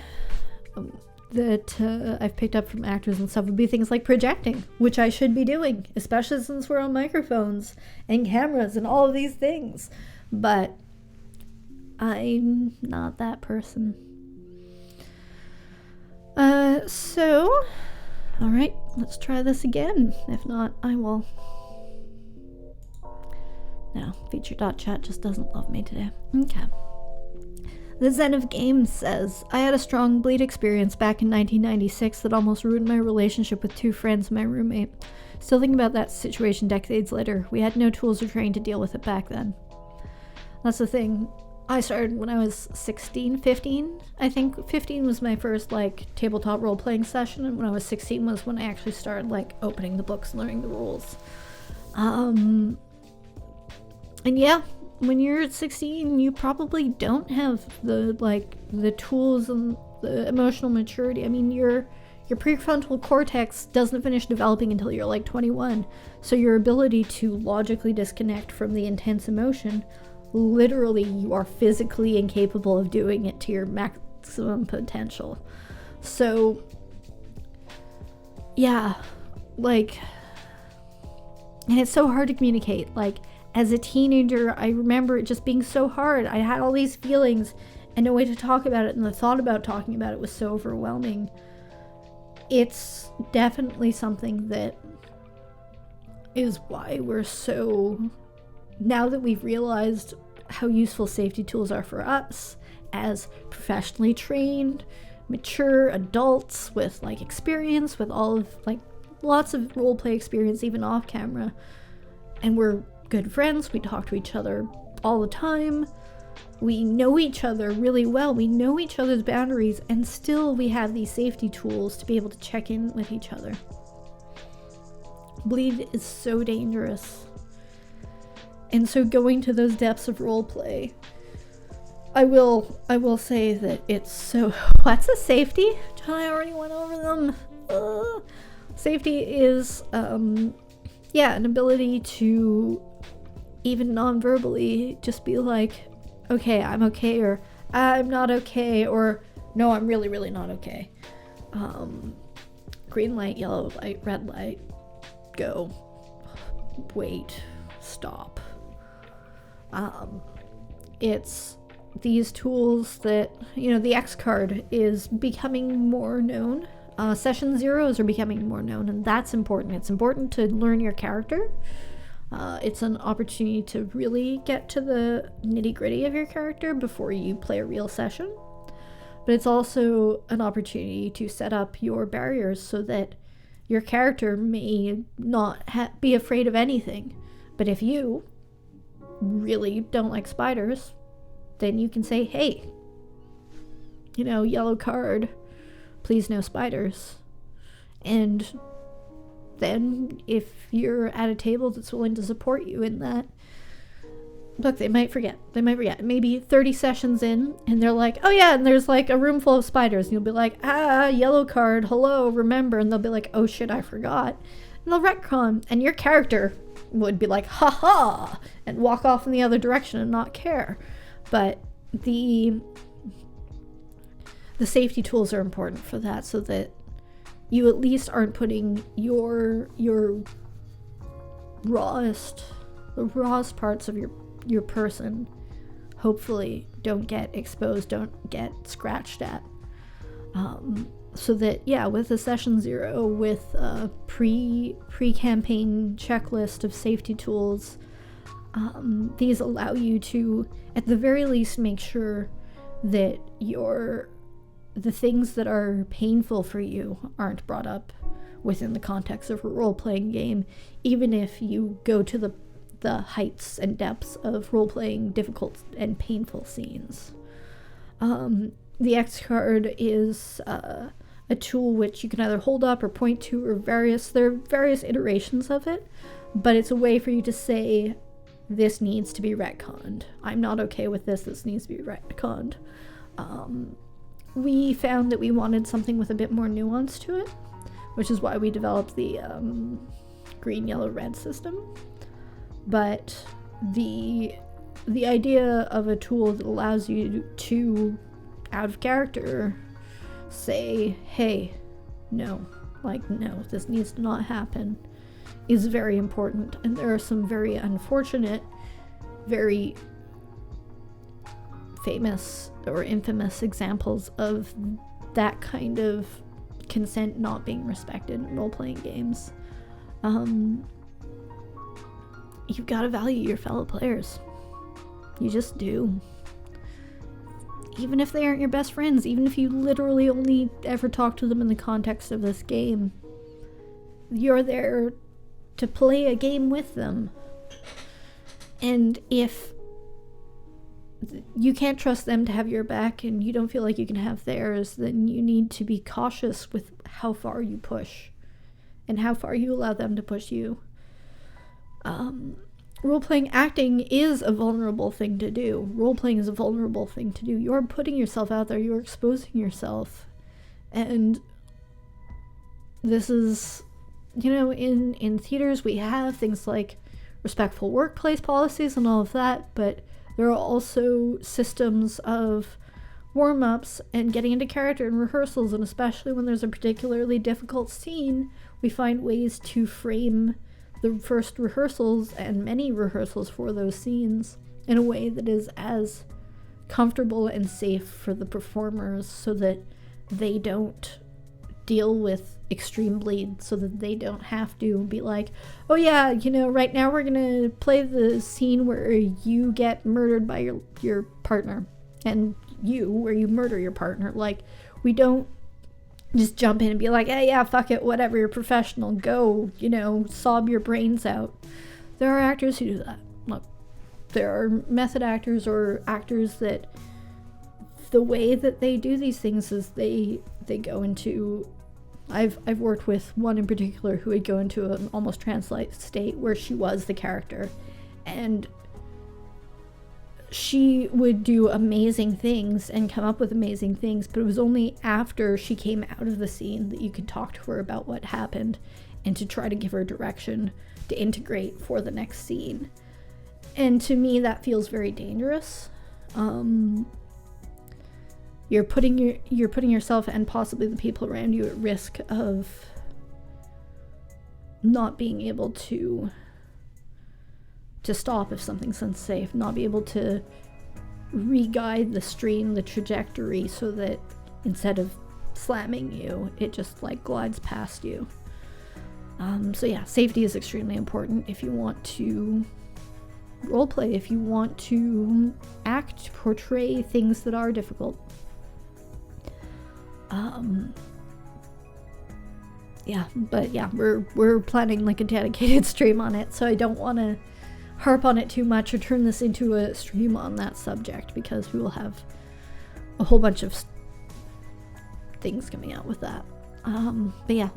that I've picked up from actors and stuff would be things like projecting, which I should be doing, especially since we're on microphones and cameras and all of these things. But I'm not that person. So... Alright, let's try this again. If not, I will. No, feature.chat just doesn't love me today. Okay. The Zen of Games says, I had a strong bleed experience back in 1996 that almost ruined my relationship with two friends and my roommate. Still thinking about that situation decades later. We had no tools or training to deal with it back then. That's the thing. I started when I was 16, 15. I think 15 was my first, tabletop role-playing session, and when I was 16 was when I actually started, opening the books and learning the rules. And yeah, when you're at 16, you probably don't have the tools and the emotional maturity. I mean, your prefrontal cortex doesn't finish developing until you're, 21. So your ability to logically disconnect from the intense emotion, literally, you are physically incapable of doing it to your maximum potential. So, yeah, and it's so hard to communicate. As a teenager, I remember it just being so hard. I had all these feelings and no way to talk about it, and the thought about talking about it was so overwhelming. It's definitely something that is why we're so... Now that we've realized how useful safety tools are for us as professionally trained, mature adults with experience, with all of lots of roleplay experience even off camera, and we're good friends, we talk to each other all the time, we know each other really well, we know each other's boundaries, and still we have these safety tools to be able to check in with each other. Bleed is so dangerous. And so going to those depths of roleplay, I will say that it's so... What's a safety? I already went over them. Safety is, an ability to, even non-verbally, just be okay, I'm okay, or I'm not okay, or no, I'm really, really not okay. Green light, yellow light, red light, go, wait, stop. It's these tools that, the X card is becoming more known. Session zeros are becoming more known, and that's important. It's important to learn your character. It's an opportunity to really get to the nitty-gritty of your character before you play a real session. But it's also an opportunity to set up your barriers so that your character may not be afraid of anything. But if you really don't like spiders, then you can say, hey, yellow card, please no spiders. And then if you're at a table that's willing to support you in that, look, they might forget. Maybe 30 sessions in, and they're like, oh yeah, and there's like a room full of spiders. And you'll be like, yellow card, hello, remember. And they'll be like, oh shit, I forgot. And they'll retcon. And your character would be like, ha, and walk off in the other direction and not care. But the safety tools are important for that, so that you at least aren't putting your rawest parts of your person, hopefully, don't get exposed, don't get scratched at. So that, yeah, with a session zero, with a pre-campaign checklist of safety tools, these allow you to, at the very least, make sure that the things that are painful for you aren't brought up within the context of a role-playing game, even if you go to the heights and depths of role-playing difficult and painful scenes. The X card is a tool which you can either hold up or point to, or there are various iterations of it, but it's a way for you to say, this needs to be retconned. I'm not okay with this needs to be retconned. We found that we wanted something with a bit more nuance to it, which is why we developed the green, yellow, red system. But the idea of a tool that allows you to, out of character, say, hey, no, this needs to not happen, is very important. And there are some very unfortunate, very famous or infamous examples of that kind of consent not being respected in role-playing games. You've got to value your fellow players. You just do. Even if they aren't your best friends, even if you literally only ever talk to them in the context of this game, you're there to play a game with them. And if you can't trust them to have your back and you don't feel like you can have theirs, then you need to be cautious with how far you push and how far you allow them to push you. Role-playing acting is a vulnerable thing to do. Role-playing is a vulnerable thing to do. You're putting yourself out there, you're exposing yourself. And this is, in theaters we have things like respectful workplace policies and all of that, but there are also systems of warm-ups and getting into character and rehearsals, and especially when there's a particularly difficult scene, we find ways to frame the first rehearsals and many rehearsals for those scenes in a way that is as comfortable and safe for the performers, so that they don't deal with extreme bleed, so that they don't have to be like, oh yeah, right now we're gonna play the scene where you get murdered by your partner, and where you murder your partner. Like, we don't just jump in and be like, hey, yeah, fuck it, whatever, you're professional, go, sob your brains out. There are actors who do that. Look, there are method actors or actors that the way that they do these things is they go into, I've worked with one in particular who would go into an almost trance-like state where she was the character, and she would do amazing things and come up with amazing things, but it was only after she came out of the scene that you could talk to her about what happened and to try to give her direction to integrate for the next scene. And to me, that feels very dangerous. You're putting yourself and possibly the people around you at risk of not being able to stop if something's unsafe, not be able to re-guide the stream, the trajectory, so that instead of slamming you, it just like glides past you. So yeah, safety is extremely important if you want to roleplay, if you want to portray things that are difficult. Yeah, but yeah, we're planning like a dedicated stream on it, so I don't want to harp on it too much or turn this into a stream on that subject, because we will have a whole bunch of things coming out with that. But yeah,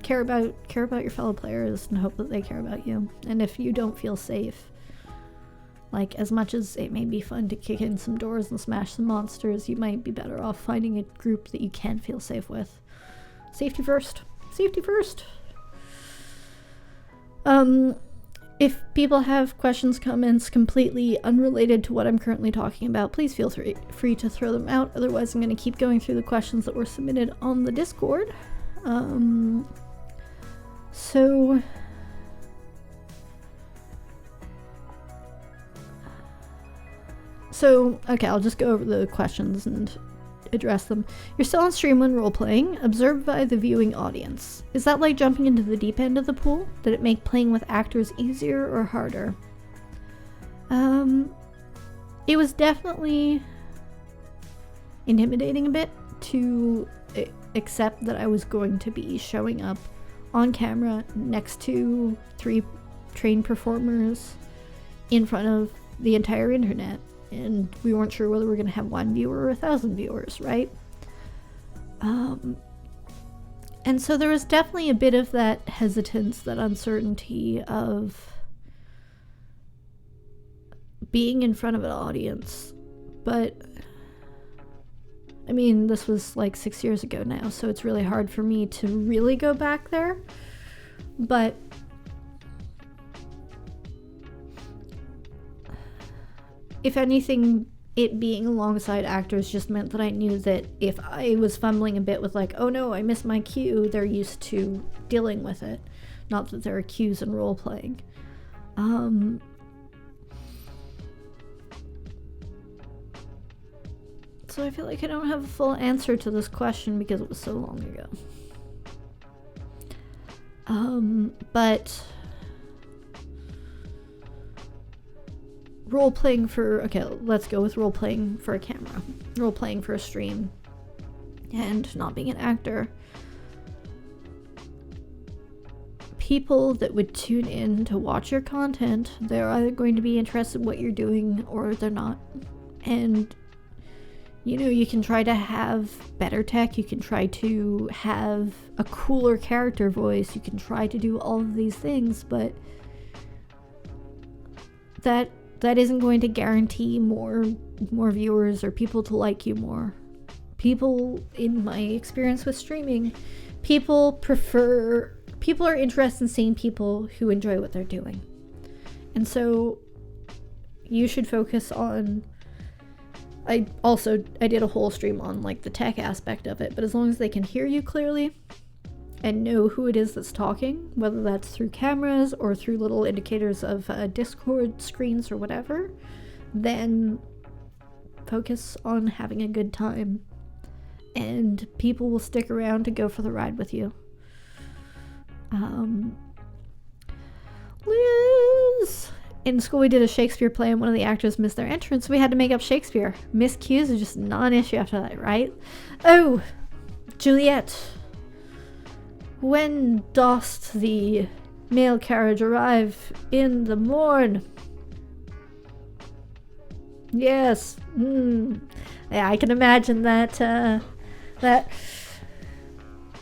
care about your fellow players and hope that they care about you. And if you don't feel safe, like, as much as it may be fun to kick in some doors and smash some monsters, you might be better off finding a group that you can feel safe with. Safety first. Safety first. If people have questions, comments completely unrelated to what I'm currently talking about, please feel free to throw them out. Otherwise, I'm going to keep going through the questions that were submitted on the Discord. So, okay, I'll just go over the questions and address them. You're still on stream when role-playing, observed by the viewing audience. Is that like jumping into the deep end of the pool? Did it make playing with actors easier or harder? It was definitely intimidating a bit to accept that I was going to be showing up on camera next to 3 trained performers in front of the entire internet. And we weren't sure whether we were going to have 1 viewer or 1,000 viewers, right? And so there was definitely a bit of that hesitance, that uncertainty of being in front of an audience. But, I mean, this was like 6 years ago now, so it's really hard for me to really go back there. But if anything, it being alongside actors just meant that I knew that if I was fumbling a bit with like, oh no, I missed my cue, they're used to dealing with it. Not that there are cues in role-playing. So I feel like I don't have a full answer to this question because it was so long ago. But role-playing for, okay, let's go with role-playing for a camera, role-playing for a stream, and not being an actor. People that would tune in to watch your content, they're either going to be interested in what you're doing or they're not. And, you know, you can try to have better tech, you can try to have a cooler character voice, you can try to do all of these things, but that isn't going to guarantee more viewers or people to like you more. People, in my experience with streaming, people are interested in seeing people who enjoy what they're doing. And so you should focus on, I did a whole stream on like the tech aspect of it, but as long as they can hear you clearly and know who it is that's talking, whether that's through cameras or through little indicators of Discord screens or whatever, then focus on having a good time. And people will stick around to go for the ride with you. Liz! In school we did a Shakespeare play and one of the actors missed their entrance. We had to make up Shakespeare. Missed cues are just not an issue after that, right? Oh! Juliet! When dost the mail carriage arrive in the morn? Yes. Yeah, I can imagine that that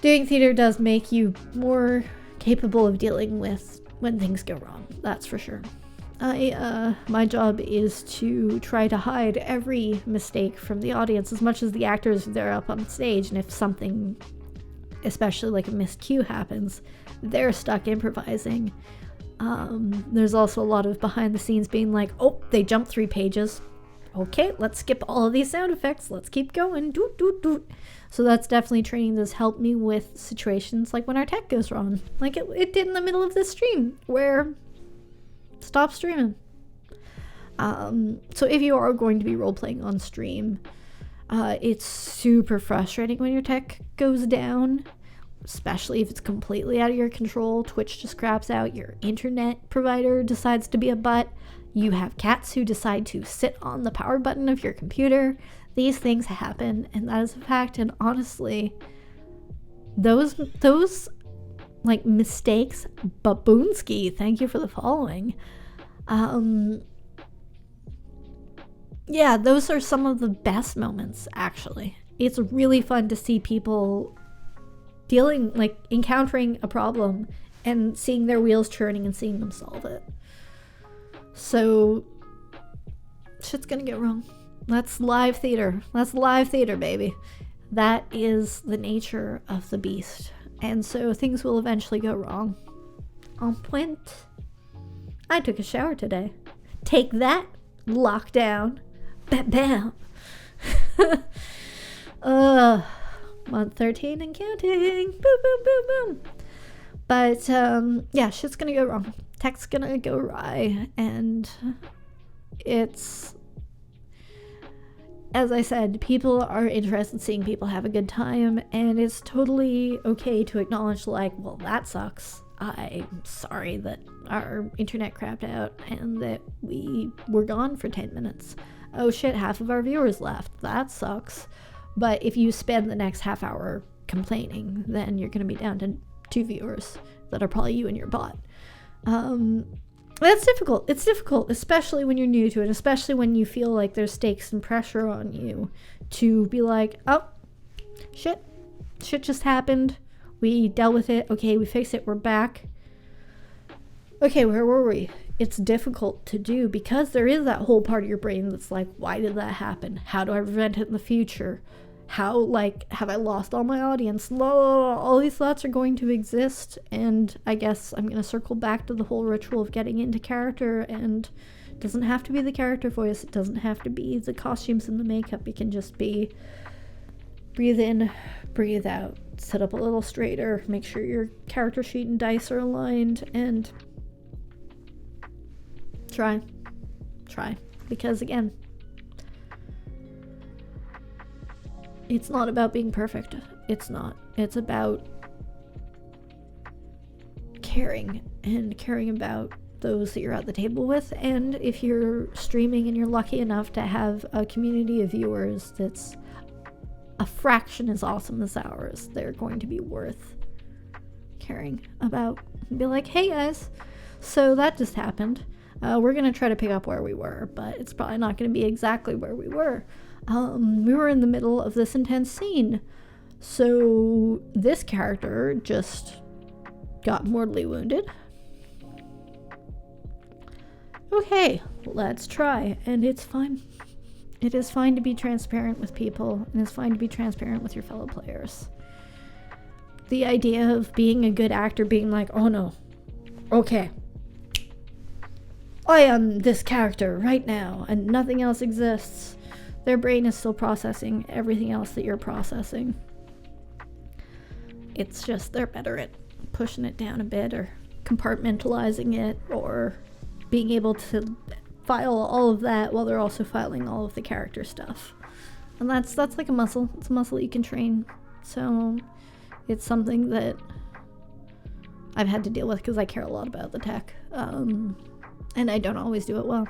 doing theater does make you more capable of dealing with when things go wrong. That's for sure. My job is to try to hide every mistake from the audience as much as the actors. They're up on stage, and if something, especially like a missed cue, happens, they're stuck improvising. There's also a lot of behind the scenes being like, oh, they jumped 3 pages. Okay, let's skip all of these sound effects. Let's keep going. Doot, doot, doot. So that's definitely training that's helped me with situations like when our tech goes wrong. Like it did in the middle of this stream where stop streaming. So if you are going to be role-playing on stream, It's super frustrating when your tech goes down, especially if it's completely out of your control. Twitch just craps out, your internet provider decides to be a butt, you have cats who decide to sit on the power button of your computer. These things happen, and that is a fact. And honestly, those like mistakes, Baboonski, thank you for the following. Yeah, those are some of the best moments, actually. It's really fun to see people encountering a problem and seeing their wheels turning and seeing them solve it. So, shit's gonna get wrong. That's live theater. That's live theater, baby. That is the nature of the beast. And so things will eventually go wrong. En point. I took a shower today. Take that, lockdown. Bam, bam. Month 13 and counting. Boom, boom, boom, boom. But, yeah, shit's gonna go wrong. Tech's gonna go awry. And it's... As I said, people are interested in seeing people have a good time, and it's totally okay to acknowledge, like, well, that sucks. I'm sorry that our internet crapped out and that we were gone for 10 minutes. Oh shit, half of our viewers left. That sucks. But if you spend the next half hour complaining, then you're going to be down to 2 viewers that are probably you and your bot. That's difficult. It's difficult, especially when you're new to it, especially when you feel like there's stakes and pressure on you to be like, oh, shit just happened. We dealt with it. Okay, we fixed it. We're back. Okay, where were we? It's difficult to do because there is that whole part of your brain that's like, why did that happen? How do I prevent it in the future? How, like, have I lost all my audience? All these thoughts are going to exist, and I guess I'm going to circle back to the whole ritual of getting into character, and it doesn't have to be the character voice, it doesn't have to be the costumes and the makeup, it can just be breathe in, breathe out, sit up a little straighter, make sure your character sheet and dice are aligned, and try, because again, it's not about being perfect. It's not. It's about caring and caring about those that you're at the table with. And if you're streaming and you're lucky enough to have a community of viewers that's a fraction as awesome as ours, they're going to be worth caring about. Be like, hey guys, so that just happened. We're going to try to pick up where we were, but it's probably not going to be exactly where we were. We were in the middle of this intense scene, so this character just got mortally wounded. Okay, let's try, and it's fine. It is fine to be transparent with people, and it's fine to be transparent with your fellow players. The idea of being a good actor being like, oh no, okay, I am this character right now, and nothing else exists. Their brain is still processing everything else that you're processing. It's just they're better at pushing it down a bit or compartmentalizing it or being able to file all of that while they're also filing all of the character stuff. And that's like a muscle. It's a muscle you can train. So it's something that I've had to deal with because I care a lot about the tech. And I don't always do it well.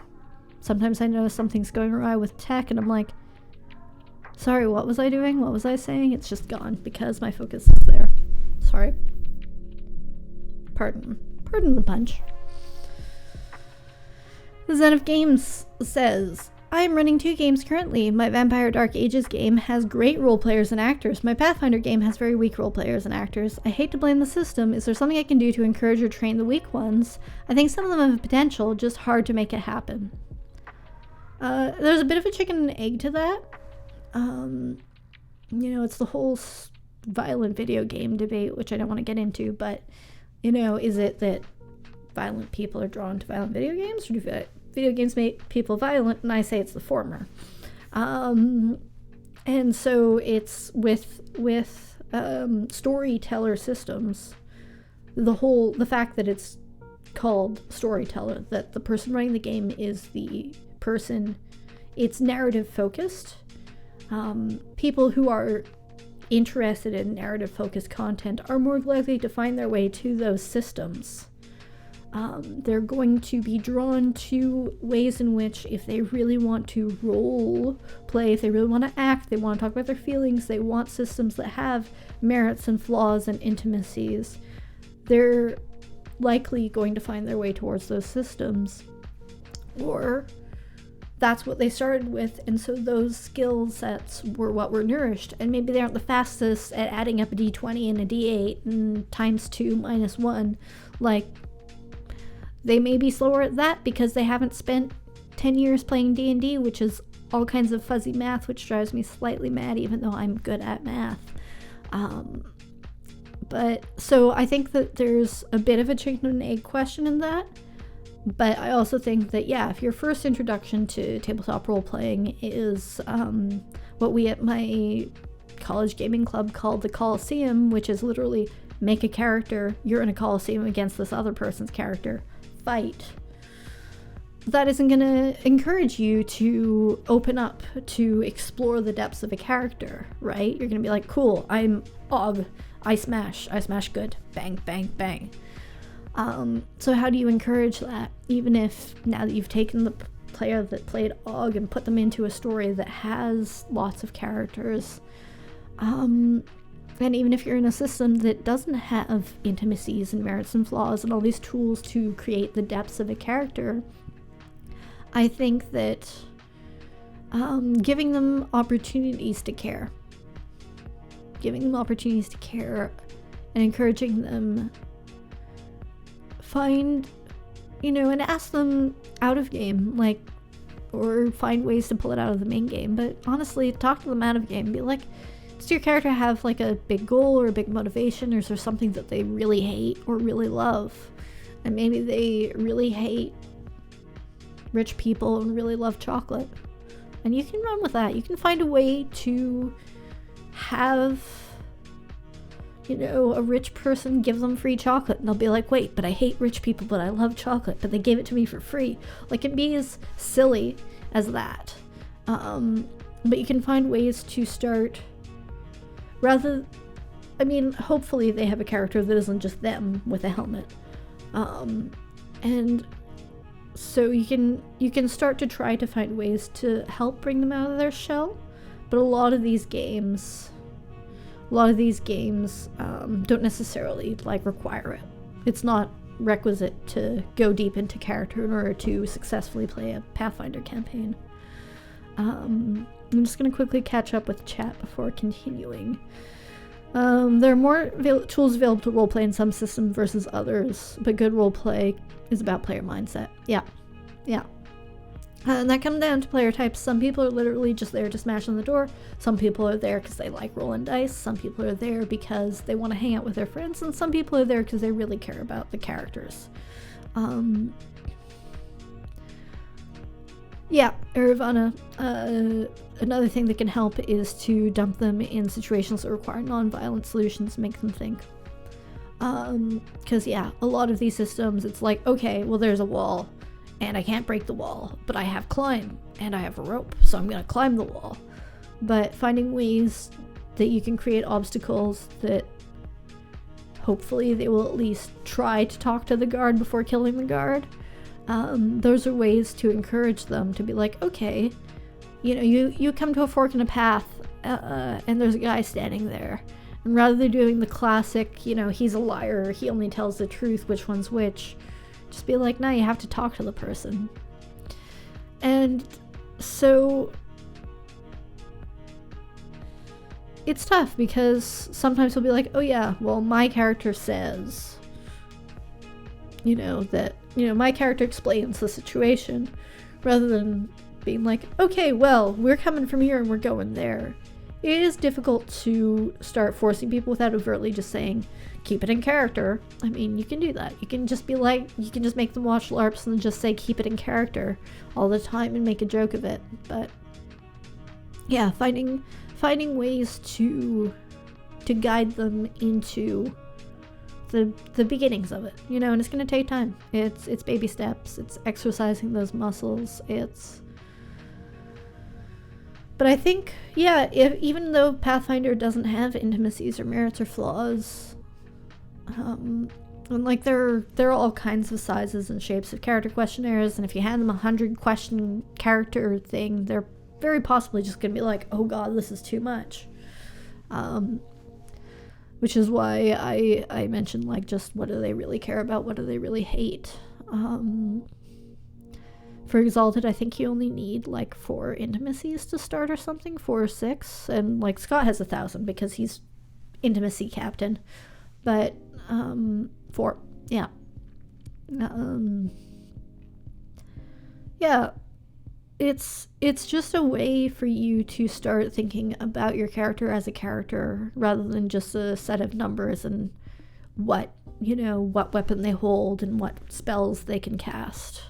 Sometimes I notice something's going awry with tech and I'm like, sorry, what was I doing? What was I saying? It's just gone because my focus is there. Sorry. Pardon the punch. The Zen of Games says, I am running 2 games currently. My Vampire Dark Ages game has great role players and actors. My Pathfinder game has very weak role players and actors. I hate to blame the system. Is there something I can do to encourage or train the weak ones? I think some of them have potential, just hard to make it happen. There's a bit of a chicken and egg to that. It's the whole violent video game debate, which I don't want to get into, but, is it that violent people are drawn to violent video games, or do video games make people violent? And I say it's the former. And so it's with storyteller systems, the fact that it's called storyteller, that the person running the game is the person, it's narrative focused, People who are interested in narrative-focused content are more likely to find their way to those systems. They're going to be drawn to ways in which, if they really want to role play, if they really want to act, they want to talk about their feelings, they want systems that have merits and flaws and intimacies, they're likely going to find their way towards those systems. Or that's what they started with, and so those skill sets were what were nourished. And maybe they aren't the fastest at adding up a d20 and a d8 and times 2 minus 1. Like, they may be slower at that because they haven't spent 10 years playing D&D, which is all kinds of fuzzy math, which drives me slightly mad, even though I'm good at math. But so I think that there's a bit of a chicken and egg question in that. But I also think that, yeah, if your first introduction to tabletop role-playing is what we at my college gaming club called the Coliseum, which is literally make a character, you're in a Coliseum against this other person's character, fight. That isn't going to encourage you to open up, to explore the depths of a character, right? You're going to be like, cool, I'm Og, I smash good, bang, bang, bang. So how do you encourage that? Even if now that you've taken the player that played Og and put them into a story that has lots of characters, and even if you're in a system that doesn't have intimacies and merits and flaws and all these tools to create the depths of a character, I think that giving them opportunities to care and encouraging them find, and ask them out of game, like, or find ways to pull it out of the main game, but honestly, talk to them out of game. Be like, does your character have like a big goal or a big motivation, or is there something that they really hate or really love? And maybe they really hate rich people and really love chocolate. And you can run with that. You can find a way to have, a rich person give them free chocolate, and they'll be like, wait, but I hate rich people, but I love chocolate, but they gave it to me for free. Like, it can be as silly as that. But you can find ways to start, hopefully they have a character that isn't just them with a helmet. And so you can start to try to find ways to help bring them out of their shell. But a lot of these games don't necessarily require it. It's not requisite to go deep into character in order to successfully play a Pathfinder campaign. I'm just going to quickly catch up with chat before continuing. There are more tools available to roleplay in some systems versus others, but good roleplay is about player mindset. Yeah. And that comes down to player types. Some people are literally just there to smash on the door. Some people are there because they like rolling dice. Some people are there because they want to hang out with their friends. And some people are there because they really care about the characters. Yeah, Irvana, another thing that can help is to dump them in situations that require non-violent solutions, make them think. Because, a lot of these systems, it's like, okay, well, there's a wall, and I can't break the wall, but I have climb, and I have a rope, so I'm going to climb the wall. But finding ways that you can create obstacles that hopefully they will at least try to talk to the guard before killing the guard. Those are ways to encourage them to be like, okay, you come to a fork in a path, and there's a guy standing there. And rather than doing the classic, he's a liar, he only tells the truth, which one's which, just be like, no, you have to talk to the person. And so it's tough because sometimes he'll be like, oh yeah, well, my character says, that, my character explains the situation, rather than being like, okay, well, we're coming from here and we're going there. It is difficult to start forcing people without overtly just saying, keep it in character. I mean, you can do that. You can just be like, you can just make them watch LARPs and just say, keep it in character all the time and make a joke of it. But yeah, finding ways to guide them into the beginnings of it, and it's going to take time. It's baby steps. It's exercising those muscles. It's But I think, yeah, even though Pathfinder doesn't have intimacies or merits or flaws, and like there are all kinds of sizes and shapes of character questionnaires, and if you hand them 100 question character thing, they're very possibly just gonna be like, oh god, this is too much. Which is why I mentioned, like, just what do they really care about, what do they really hate. For Exalted, I think you only need like 4 intimacies to start or something, 4 or 6, and like Scott has 1,000 because he's intimacy captain, but 4, yeah. Yeah, it's just a way for you to start thinking about your character as a character rather than just a set of numbers and what weapon they hold and what spells they can cast.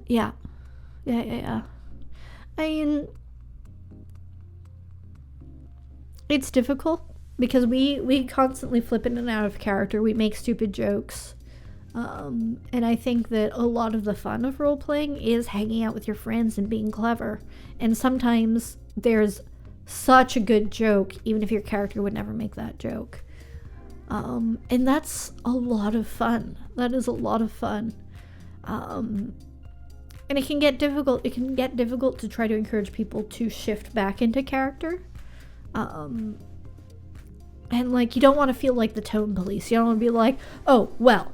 Yeah. I mean, it's difficult because we constantly flip in and out of character. We make stupid jokes. And I think that a lot of the fun of role-playing is hanging out with your friends and being clever. And sometimes there's such a good joke, even if your character would never make that joke. And that's a lot of fun. That is a lot of fun. And it can get difficult. It can get difficult to try to encourage people to shift back into character. And like, you don't want to feel like the tone police. You don't want to be like, oh, well,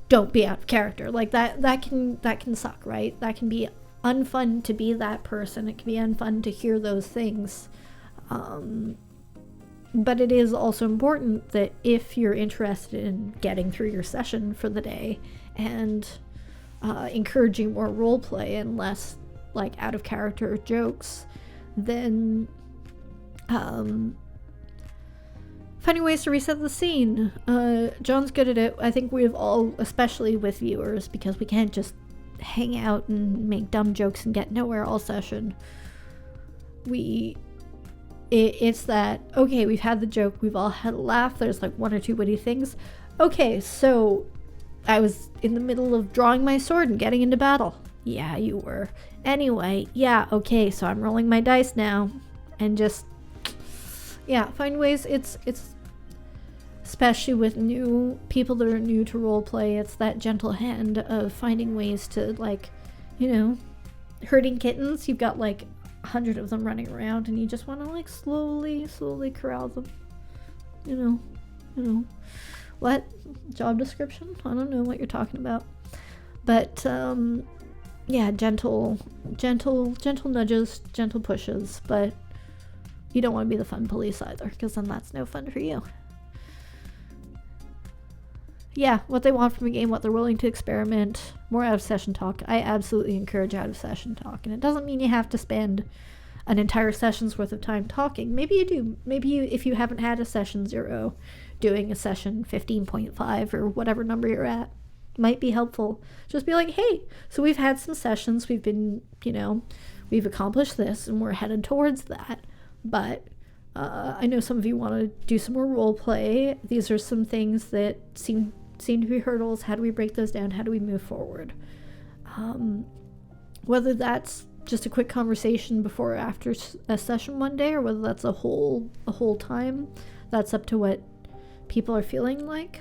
don't be out of character. Like that can suck, right? That can be unfun to be that person. It can be unfun to hear those things. But it is also important that if you're interested in getting through your session for the day and encouraging more role play and less like out of character jokes, then finding ways to reset the scene. John's good at it. I think we've all, especially with viewers, because we can't just hang out and make dumb jokes and get nowhere all session. It's that, okay, we've had the joke, we've all had a laugh, there's like 1 or 2 witty things. Okay, so I was in the middle of drawing my sword and getting into battle. Yeah, you were. Anyway, yeah, okay, so I'm rolling my dice now. And just, yeah, find ways. It's especially with new people that are new to roleplay, it's that gentle hand of finding ways to, like, herding kittens. You've got like 100 of them running around and you just want to like slowly corral them. What job description? I don't know what you're talking about, but yeah, gentle nudges, gentle pushes, but you don't want to be the fun police either, because then that's no fun for you. Yeah, what they want from a game, what they're willing to experiment, more out of session talk. I absolutely encourage out of session talk, and it doesn't mean you have to spend an entire session's worth of time talking. Maybe you do. Maybe you, if you haven't had a session 0, doing a session 15.5 or whatever number you're at might be helpful. Just be like, hey, so we've had some sessions, we've been, we've accomplished this and we're headed towards that, but I know some of you want to do some more role play. These are some things that seem to be hurdles. How do we break those down? How do we move forward? Whether that's just a quick conversation before or after a session one day, or whether that's a whole time, that's up to what people are feeling like.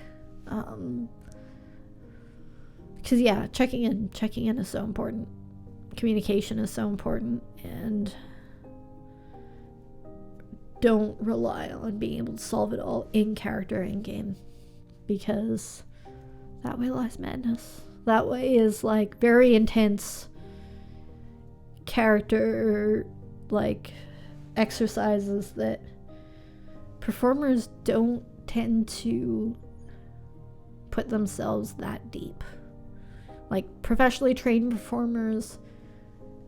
Because yeah, checking in is so important. Communication is so important, and don't rely on being able to solve it all in character in game, because that way lies madness. That way is like very intense character like exercises that performers don't tend to put themselves that deep. Like professionally trained performers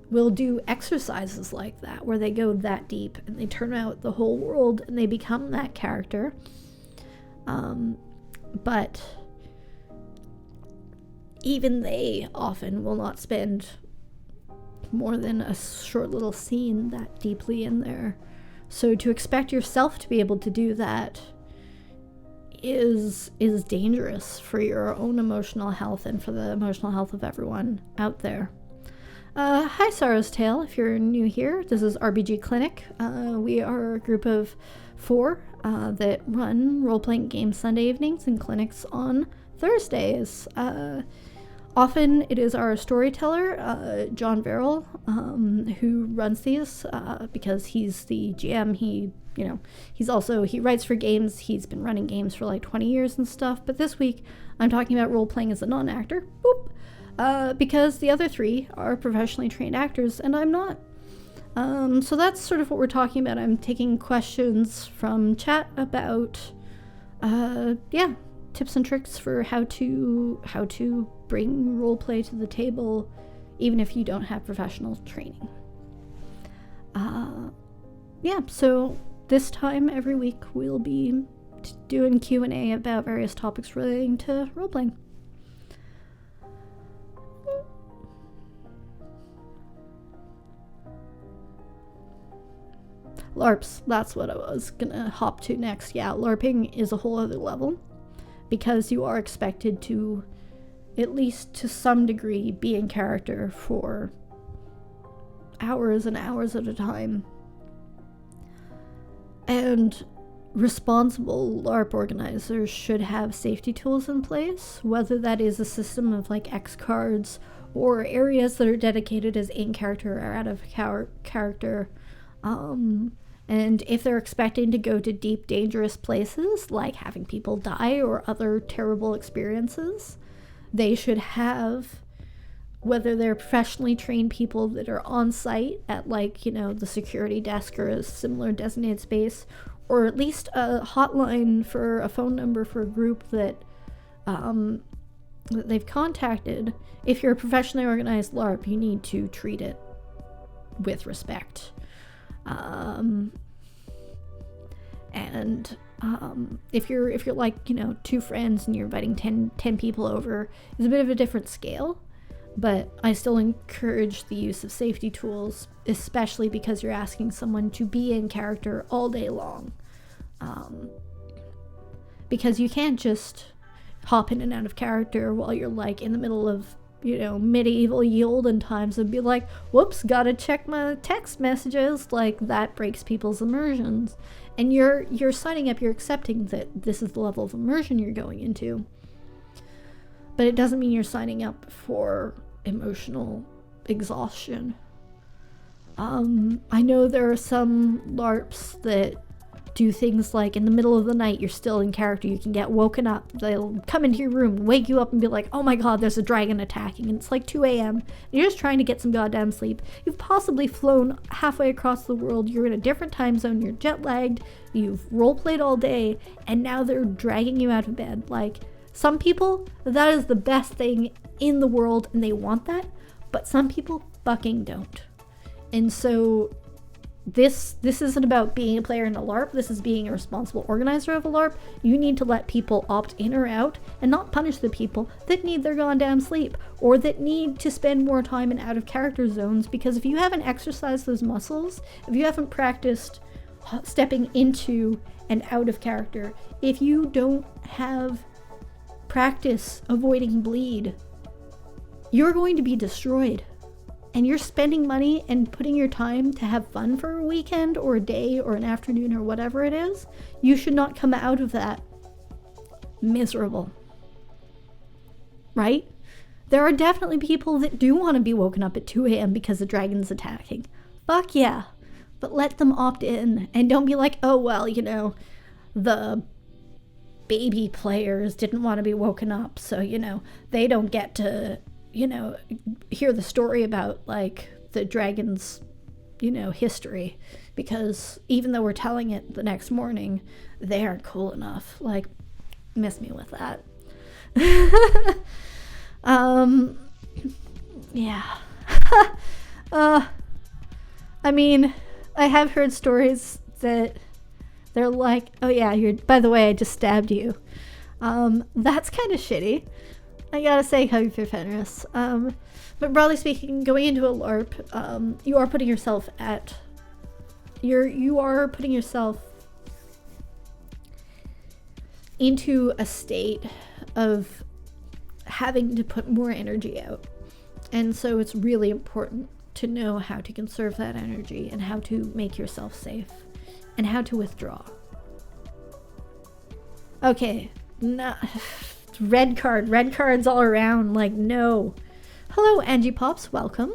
will do exercises like that where they go that deep and they turn out the whole world and they become that character. But even they often will not spend more than a short little scene that deeply in there. So to expect yourself to be able to do that is dangerous for your own emotional health and for the emotional health of everyone out there. Hi, Sorrow's Tale. If you're new here, this is RPGClinic. We are a group of 4 that run role-playing games Sunday evenings and clinics on Thursdays. Often it is our storyteller, John Verrill, who runs these because he's the GM. He writes for games. He's been running games for like 20 years and stuff. But this week I'm talking about role-playing as a non-actor. Because the other 3 are professionally trained actors and I'm not. So that's sort of what we're talking about. I'm taking questions from chat about, tips and tricks for how to bring roleplay to the table, even if you don't have professional training. So this time every week we'll be doing Q&A about various topics relating to roleplaying. LARPs, that's what I was gonna hop to next. Yeah, LARPing is a whole other level because you are expected to, at least to some degree, be in character for hours and hours at a time. And responsible LARP organizers should have safety tools in place, whether that is a system of like X cards or areas that are dedicated as in character or out of character. And if they're expecting to go to deep, dangerous places, like having people die or other terrible experiences, they should have, whether they're professionally trained people that are on site at the security desk or a similar designated space, or at least a hotline for a phone number for a group that they've contacted. If you're a professionally organized LARP, you need to treat it with respect. If you're like 2 friends and you're inviting 10 people over, it's a bit of a different scale, but I still encourage the use of safety tools, especially because you're asking someone to be in character all day long. Because you can't just hop in and out of character while you're like in the middle of medieval ye olden times and be like, whoops, gotta check my text messages. Like, that breaks people's immersions. And you're signing up, you're accepting that this is the level of immersion you're going into. But it doesn't mean you're signing up for emotional exhaustion. I know there are some LARPs that do things like in the middle of the night, you're still in character, you can get woken up. They'll come into your room, wake you up and be like, oh my god, there's a dragon attacking, and it's like 2 a.m. and you're just trying to get some goddamn sleep. You've possibly flown halfway across the world, you're in a different time zone, you're jet lagged, you've roleplayed all day, and now they're dragging you out of bed. Like, some people, that is the best thing in the world and they want that, but some people fucking don't. And so This isn't about being a player in a LARP, this is being a responsible organizer of a LARP. You need to let people opt in or out and not punish the people that need their goddamn sleep or that need to spend more time in out of character zones, because if you haven't exercised those muscles, if you haven't practiced stepping into and out of character, if you don't have practice avoiding bleed, you're going to be destroyed. And you're spending money and putting your time to have fun for a weekend or a day or an afternoon or whatever it is, you should not come out of that miserable. Right? There are definitely people that do want to be woken up at 2 a.m. because the dragon's attacking. Fuck yeah. But let them opt in and don't be like, oh, well, the baby players didn't want to be woken up, so, they don't get to hear the story about like the dragon's history, because even though we're telling it the next morning, they aren't cool enough. Like, miss me with that. Yeah. I mean, I have heard stories that they're like, oh yeah, by the way, I just stabbed you. That's kind of shitty. I gotta say, how Fenris. But broadly speaking, going into a LARP, you are putting yourself at... You are putting yourself into a state of having to put more energy out. And so it's really important to know how to conserve that energy and how to make yourself safe and how to withdraw. Okay, red cards all around, like, no. Hello, Angie Pops, welcome.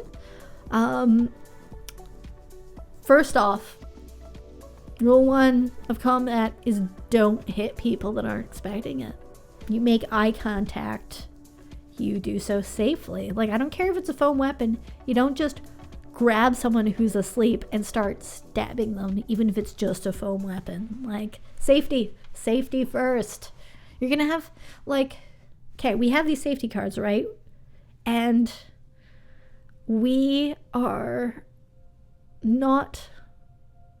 First off, rule 1 of combat is don't hit people that aren't expecting it. You make eye contact. You do so safely. Like, I don't care if it's a foam weapon. You don't just grab someone who's asleep and start stabbing them, even if it's just a foam weapon. Like, safety first. You're gonna have, like, okay, we have these safety cards, right? And we are not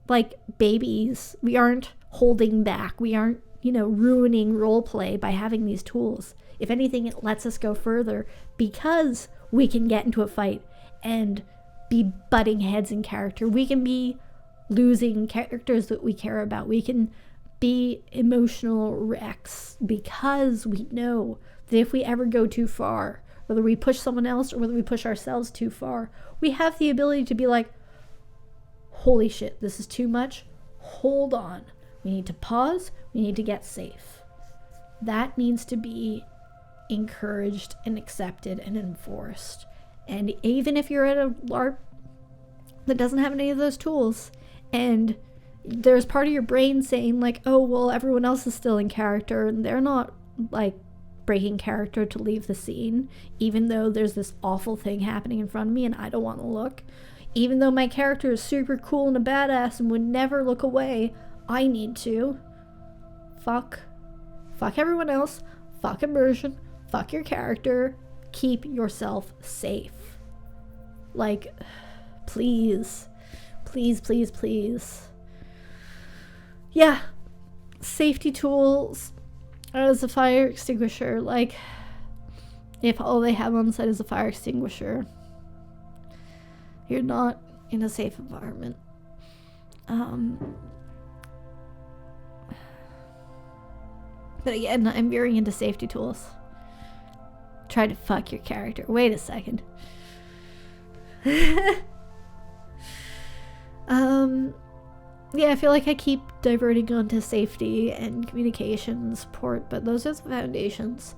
like babies. We aren't holding back. We aren't, ruining roleplay by having these tools. If anything, it lets us go further because we can get into a fight and be butting heads in character. We can be losing characters that we care about. We can be emotional wrecks because we know that if we ever go too far, whether we push someone else or whether we push ourselves too far, we have the ability to be like, holy shit, this is too much. Hold on. We need to pause. We need to get safe. That needs to be encouraged and accepted and enforced. And even if you're at a LARP that doesn't have any of those tools, and there's part of your brain saying like, oh, well, everyone else is still in character and they're not like breaking character to leave the scene, even though there's this awful thing happening in front of me and I don't want to look. Even though my character is super cool and a badass and would never look away, I need to. Fuck everyone else. Fuck immersion. Fuck your character. Keep yourself safe. Like, please. Please, please, please. Yeah. Safety tools as a fire extinguisher. Like, if all they have on site is a fire extinguisher, you're not in a safe environment. But again, I'm veering into safety tools. Try to fuck your character. Wait a second. Yeah, I feel like I keep diverting onto safety and communication and support, but those are the foundations.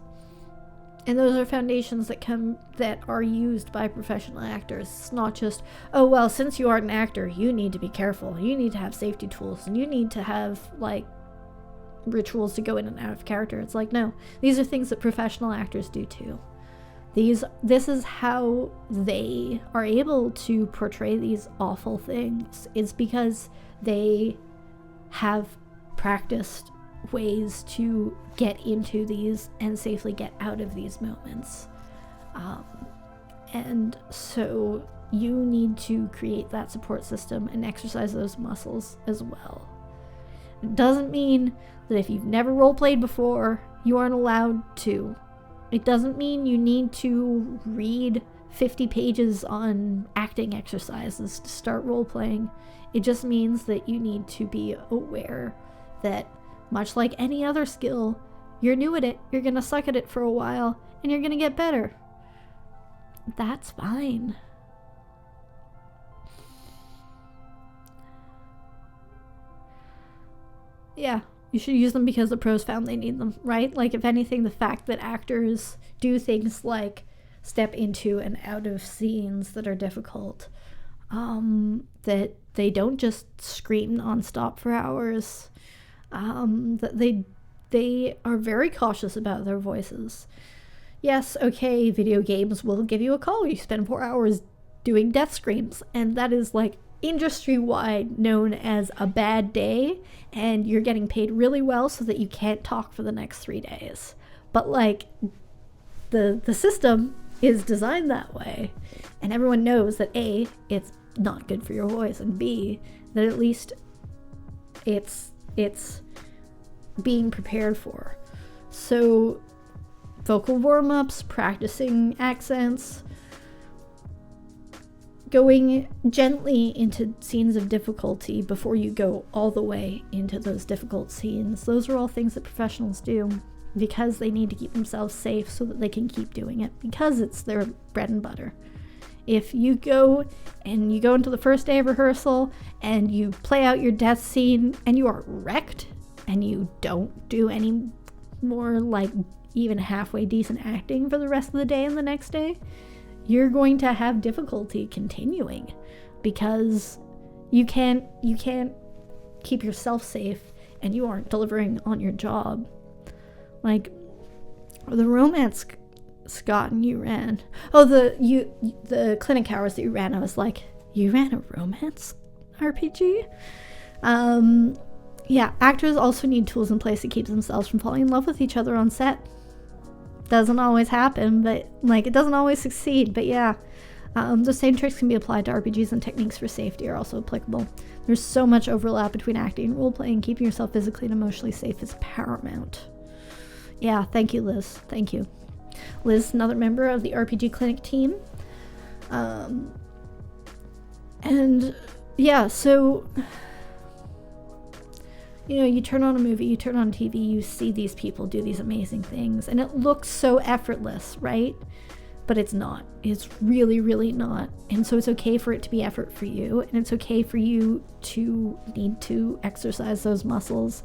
And those are foundations that are used by professional actors. It's not just, oh, well, since you are an actor, you need to be careful. You need to have safety tools, and you need to have, like, rituals to go in and out of character. It's like, no, these are things that professional actors do too. This is how they are able to portray these awful things. It's because they have practiced ways to get into these and safely get out of these moments. And so you need to create that support system and exercise those muscles as well. It doesn't mean that if you've never roleplayed before, you aren't allowed to. It doesn't mean you need to read 50 pages on acting exercises to start roleplaying. It just means that you need to be aware that, much like any other skill, you're new at it, you're gonna suck at it for a while, and you're gonna get better. That's fine. Yeah, you should use them because the pros found they need them, right? Like, if anything, the fact that actors do things like step into and out of scenes that are difficult, that they don't just scream nonstop for hours, that they are very cautious about their voices. Yes, okay, video games will give you a call. You spend 4 hours doing death screams, and that is like industry-wide known as a bad day, and you're getting paid really well so that you can't talk for the next 3 days. But like, the system is designed that way, and everyone knows that A, it's not good for your voice, and B, that at least it's being prepared for. So vocal warm-ups, practicing accents, going gently into scenes of difficulty before you go all the way into those difficult scenes. Those are all things that professionals do because they need to keep themselves safe so that they can keep doing it, because it's their bread and butter. If you go into the first day of rehearsal and you play out your death scene and you are wrecked and you don't do any more like even halfway decent acting for the rest of the day and the next day, you're going to have difficulty continuing because you can't keep yourself safe and you aren't delivering on your job. Like the romance Scott and you ran. Oh, the clinic hours that you ran, I was like, you ran a romance RPG? Yeah, actors also need tools in place to keep themselves from falling in love with each other on set. Doesn't always happen, but like it doesn't always succeed, but yeah. The same tricks can be applied to RPGs, and techniques for safety are also applicable. There's so much overlap between acting and role-playing. Keeping yourself physically and emotionally safe is paramount. Yeah, thank you, Liz. Thank you. Liz, another member of the RPG Clinic team. And yeah, so you turn on a movie, you turn on TV, you see these people do these amazing things, and it looks so effortless, right? But it's not. It's really, really not. And so it's okay for it to be effort for you, and it's okay for you to need to exercise those muscles,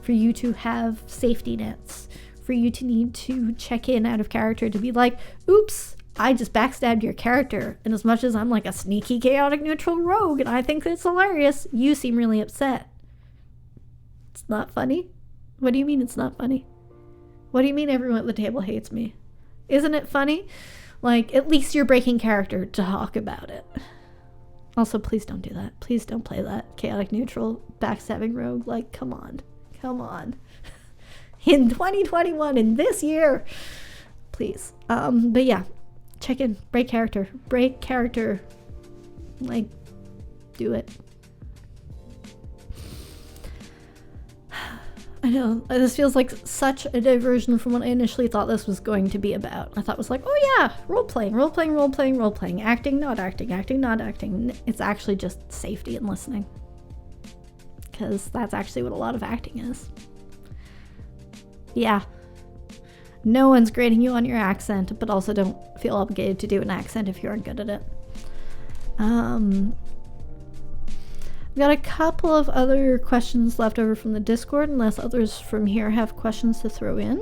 for you to have safety nets, for you to need to check in out of character, to be like, oops, I just backstabbed your character, and as much as I'm like a sneaky, chaotic, neutral rogue, and I think that's hilarious, you seem really upset. It's not funny? What do you mean it's not funny? What do you mean everyone at the table hates me? Isn't it funny? Like, at least you're breaking character to talk about it. Also, please don't do that. Please don't play that chaotic, neutral, backstabbing rogue. Like, come on. Come on. In 2021, in this year. Please. But yeah. Check in. Break character. Break character. Like, do it. I know, this feels like such a diversion from what I initially thought this was going to be about. I thought it was like, oh yeah, role-playing, acting, not acting. It's actually just safety and listening. Because that's actually what a lot of acting is. Yeah. No one's grading you on your accent, but also don't feel obligated to do an accent if you aren't good at it. I've got a couple of other questions left over from the Discord, unless others from here have questions to throw in.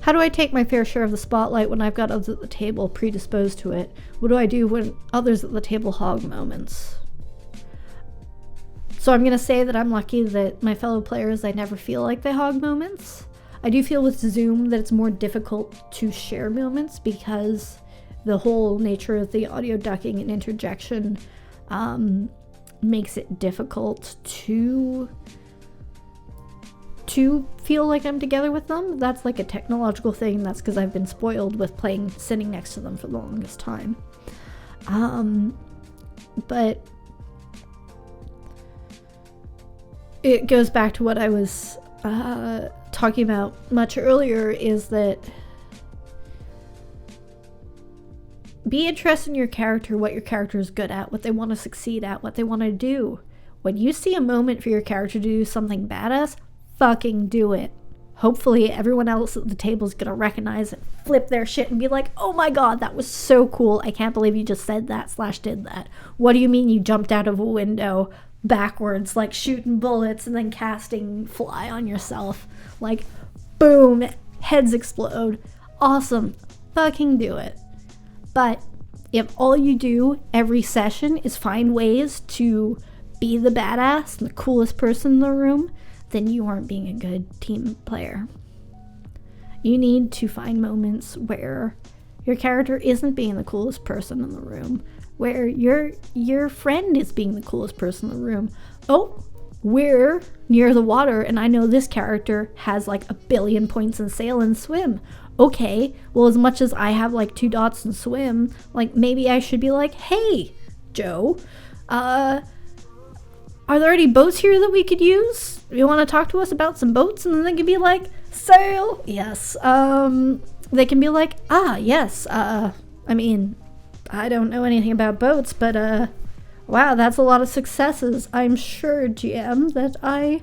How do I take my fair share of the spotlight when I've got others at the table predisposed to it? What do I do when others at the table hog moments? So I'm going to say that I'm lucky that my fellow players, I never feel like they hog moments. I do feel with Zoom that it's more difficult to share moments because the whole nature of the audio ducking and interjection makes it difficult to feel like I'm together with them. That's like a technological thing. That's because I've been spoiled with playing sitting next to them for the longest time. But it goes back to what I was talking about much earlier, is that be interested in your character, what your character is good at, what they want to succeed at, what they want to do. When you see a moment for your character to do something badass, fucking do it. Hopefully everyone else at the table is going to recognize it, flip their shit and be like, oh my god, that was so cool. I can't believe you just said that / did that. What do you mean you jumped out of a window backwards, like shooting bullets and then casting fly on yourself? Like, boom, heads explode. Awesome. Fucking do it. But if all you do every session is find ways to be the badass and the coolest person in the room, then you aren't being a good team player. You need to find moments where your character isn't being the coolest person in the room, where your friend is being the coolest person in the room. Oh, we're near the water and I know this character has like 1 billion points in sail and swim. Okay, well, as much as I have like 2 dots in swim, like maybe I should be like, hey, Joe, are there any boats here that we could use? You want to talk to us about some boats? And then they can be like, sail. Yes. They can be like, yes. I mean, I don't know anything about boats, but wow, that's a lot of successes. I'm sure, GM, that I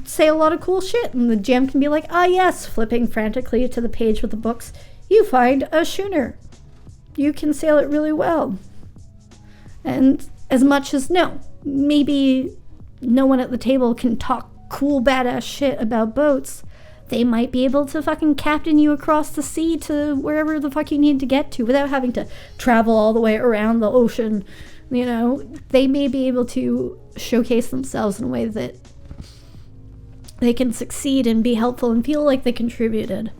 say a lot of cool shit, and the GM can be like, ah yes, flipping frantically to the page with the books, you find a schooner. You can sail it really well. And as much as, no, maybe no one at the table can talk cool badass shit about boats, they might be able to fucking captain you across the sea to wherever the fuck you need to get to without having to travel all the way around the ocean. You know, they may be able to showcase themselves in a way that they can succeed and be helpful and feel like they contributed.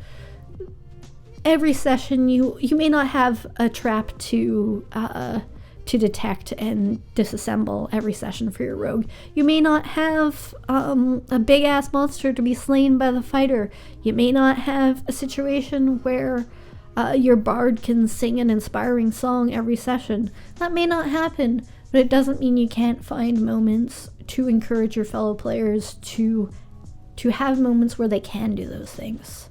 Every session, you may not have a trap to detect and disassemble every session for your rogue. You may not have a big ass monster to be slain by the fighter. You may not have a situation where your bard can sing an inspiring song every session. That may not happen, but it doesn't mean you can't find moments to encourage your fellow players to have moments where they can do those things.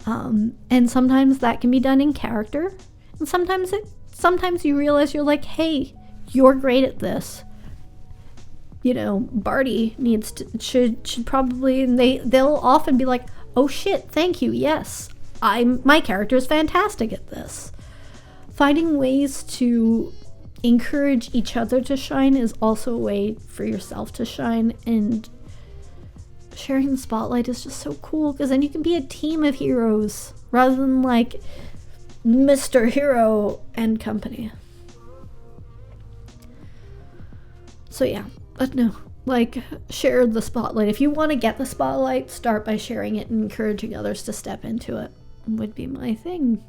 And sometimes that can be done in character, and sometimes you realize you're like, hey, you're great at this. You know, Barty should probably, and they'll often be like, oh shit, thank you, yes, my character is fantastic at this. Finding ways to encourage each other to shine is also a way for yourself to shine, and sharing the spotlight is just so cool, because then you can be a team of heroes rather than like Mr. Hero and company. So yeah, no, like, share the spotlight. If you want to get the spotlight, start by sharing it and encouraging others to step into it, would be my thing.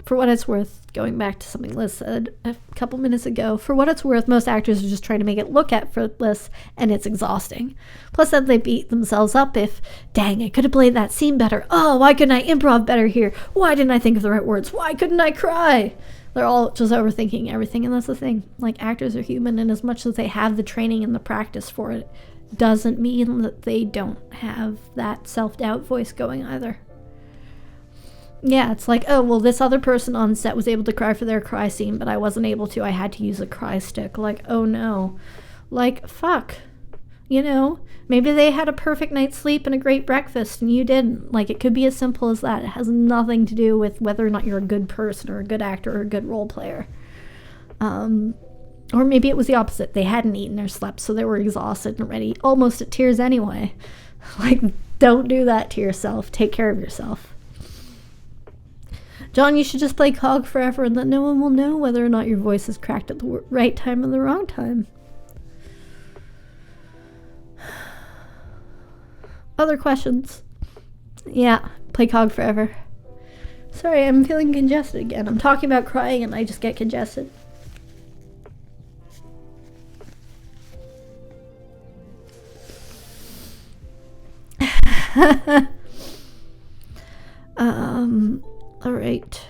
For what it's worth, going back to something Liz said a couple minutes ago, for what it's worth, most actors are just trying to make it look effortless, and it's exhausting. Plus, then they beat themselves up if, dang, I could have played that scene better. Oh, why couldn't I improv better here? Why didn't I think of the right words? Why couldn't I cry? They're all just overthinking everything, and that's the thing. Like, actors are human, and as much as they have the training and the practice for it, doesn't mean that they don't have that self-doubt voice going either. Yeah, it's like, oh, well, this other person on set was able to cry for their cry scene, but I wasn't able to. I had to use a cry stick. Like, oh no. Like, fuck. You know, maybe they had a perfect night's sleep and a great breakfast, and you didn't. Like, it could be as simple as that. It has nothing to do with whether or not you're a good person or a good actor or a good role player. Or maybe it was the opposite. They hadn't eaten or slept, so they were exhausted and ready, almost at tears anyway. Like, don't do that to yourself. Take care of yourself. John, you should just play Cog forever, and then no one will know whether or not your voice is cracked at the right time or the wrong time. Other questions? Yeah, play Cog forever. Sorry, I'm feeling congested again. I'm talking about crying and I just get congested. Alright.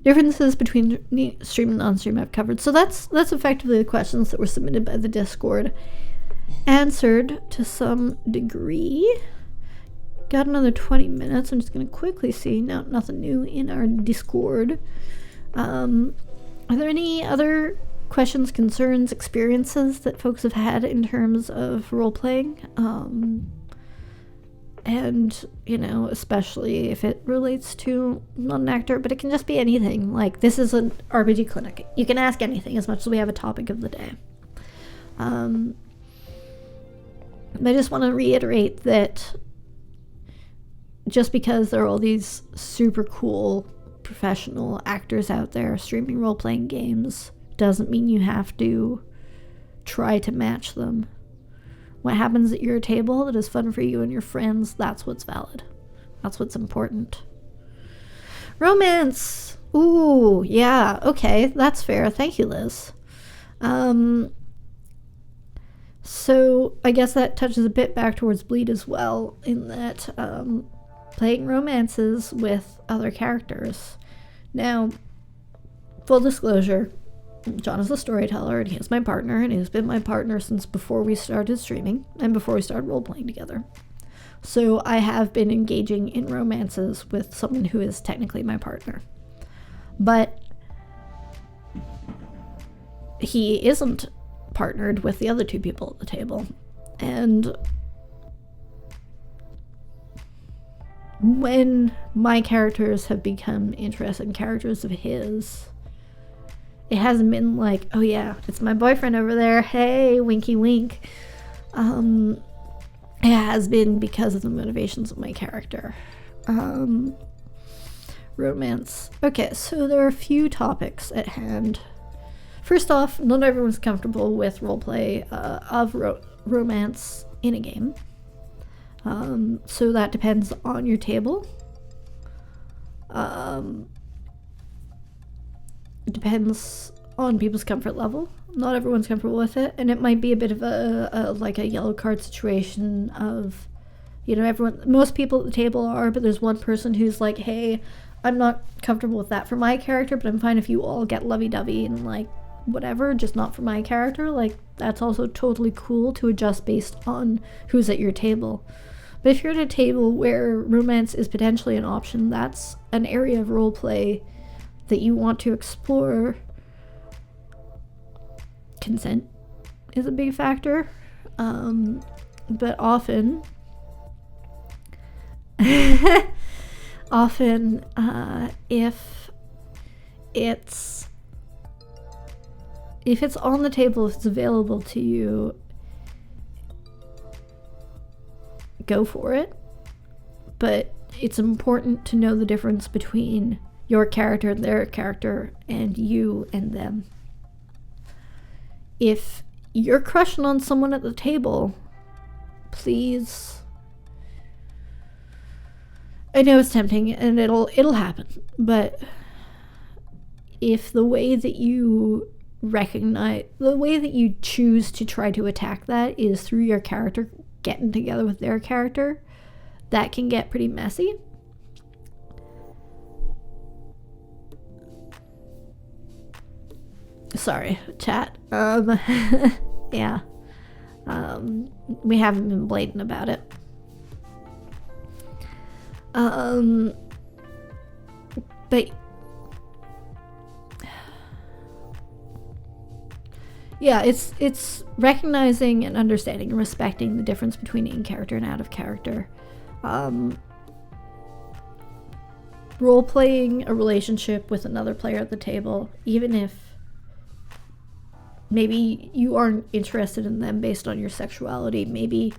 Differences between stream and non-stream I've covered. So that's effectively the questions that were submitted by the Discord. Answered to some degree. Got another 20 minutes. I'm just going to quickly see. No, nothing new in our Discord. Are there any other questions, concerns, experiences that folks have had in terms of role-playing? And, you know, especially if it relates to not an actor, but it can just be anything. Like, this is an RPG clinic. You can ask anything as much as we have a topic of the day. I just want to reiterate that just because there are all these super cool professional actors out there streaming role-playing games doesn't mean you have to try to match them. What happens at your table that is fun for you and your friends, that's what's valid. That's what's important. Romance! Ooh, yeah, okay, that's fair. Thank you, Liz. So I guess that touches a bit back towards Bleed as well, in that playing romances with other characters. Now, full disclosure, John is a storyteller, and he is my partner, and he's been my partner since before we started streaming, and before we started role-playing together. So I have been engaging in romances with someone who is technically my partner. But he isn't partnered with the other two people at the table. And when my characters have become interested in characters of his, it hasn't been like, oh yeah, it's my boyfriend over there, hey, winky wink. It has been because of the motivations of my character. Romance. Okay, so there are a few topics at hand. First off, not everyone's comfortable with roleplay of romance in a game. So that depends on your table. It depends on people's comfort level. Not everyone's comfortable with it, and it might be a bit of a yellow card situation of, most people at the table are, but there's one person who's like, hey, I'm not comfortable with that for my character, but I'm fine if you all get lovey-dovey and like whatever, just not for my character. Like, that's also totally cool to adjust based on who's at your table. But if you're at a table where romance is potentially an option, that's an area of roleplay that you want to explore. Consent is a big factor, but often if it's on the table, if it's available to you, go for it. But it's important to know the difference between your character and their character, and you and them. If you're crushing on someone at the table, please, I know it's tempting and it'll happen, but if the way that you choose to try to attack that is through your character getting together with their character, that can get pretty messy. Sorry, chat. Yeah. We haven't been blatant about it. But yeah, it's recognizing and understanding and respecting the difference between in character and out of character. Role-playing a relationship with another player at the table, even if maybe you aren't interested in them based on your sexuality. Maybe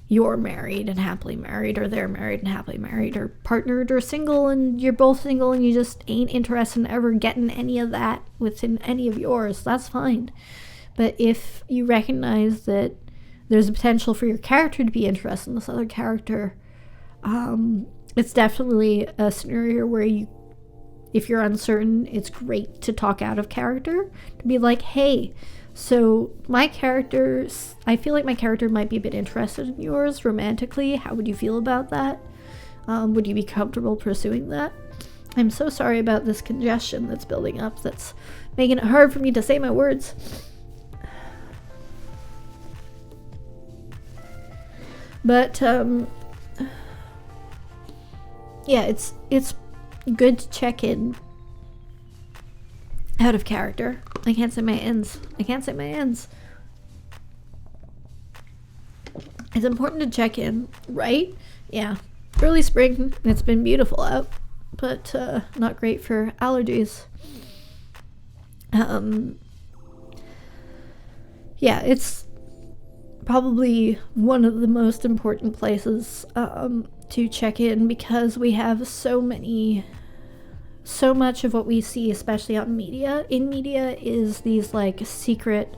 you're married and happily married, or they're married and happily married, or partnered or single and you're both single and you just ain't interested in ever getting any of that within any of yours. That's fine. But if you recognize that there's a potential for your character to be interested in this other character, it's definitely a scenario where if you're uncertain, it's great to talk out of character, to be like, hey, so I feel like my character might be a bit interested in yours romantically. How would you feel about that? Would you be comfortable pursuing that? I'm so sorry about this congestion that's building up, that's making it hard for me to say my words. But yeah, it's good to check in out of character. I can't say my ends. It's important to check in, right? Yeah. Early spring, it's been beautiful out, but not great for allergies. Yeah, it's probably one of the most important places to check in, because we have so much of what we see, especially in media, is these like secret,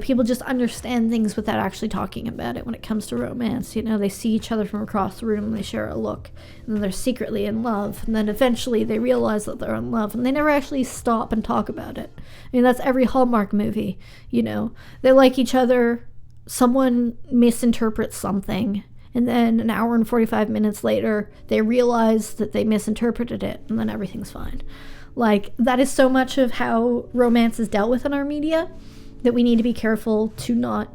people just understand things without actually talking about it when it comes to romance. They see each other from across the room, they share a look, and then they're secretly in love, and then eventually they realize that they're in love, and they never actually stop and talk about it. That's every Hallmark movie. They like each other, someone misinterprets something, and then an hour and 45 minutes later, they realize that they misinterpreted it, and then everything's fine. Like, that is so much of how romance is dealt with in our media, that we need to be careful to not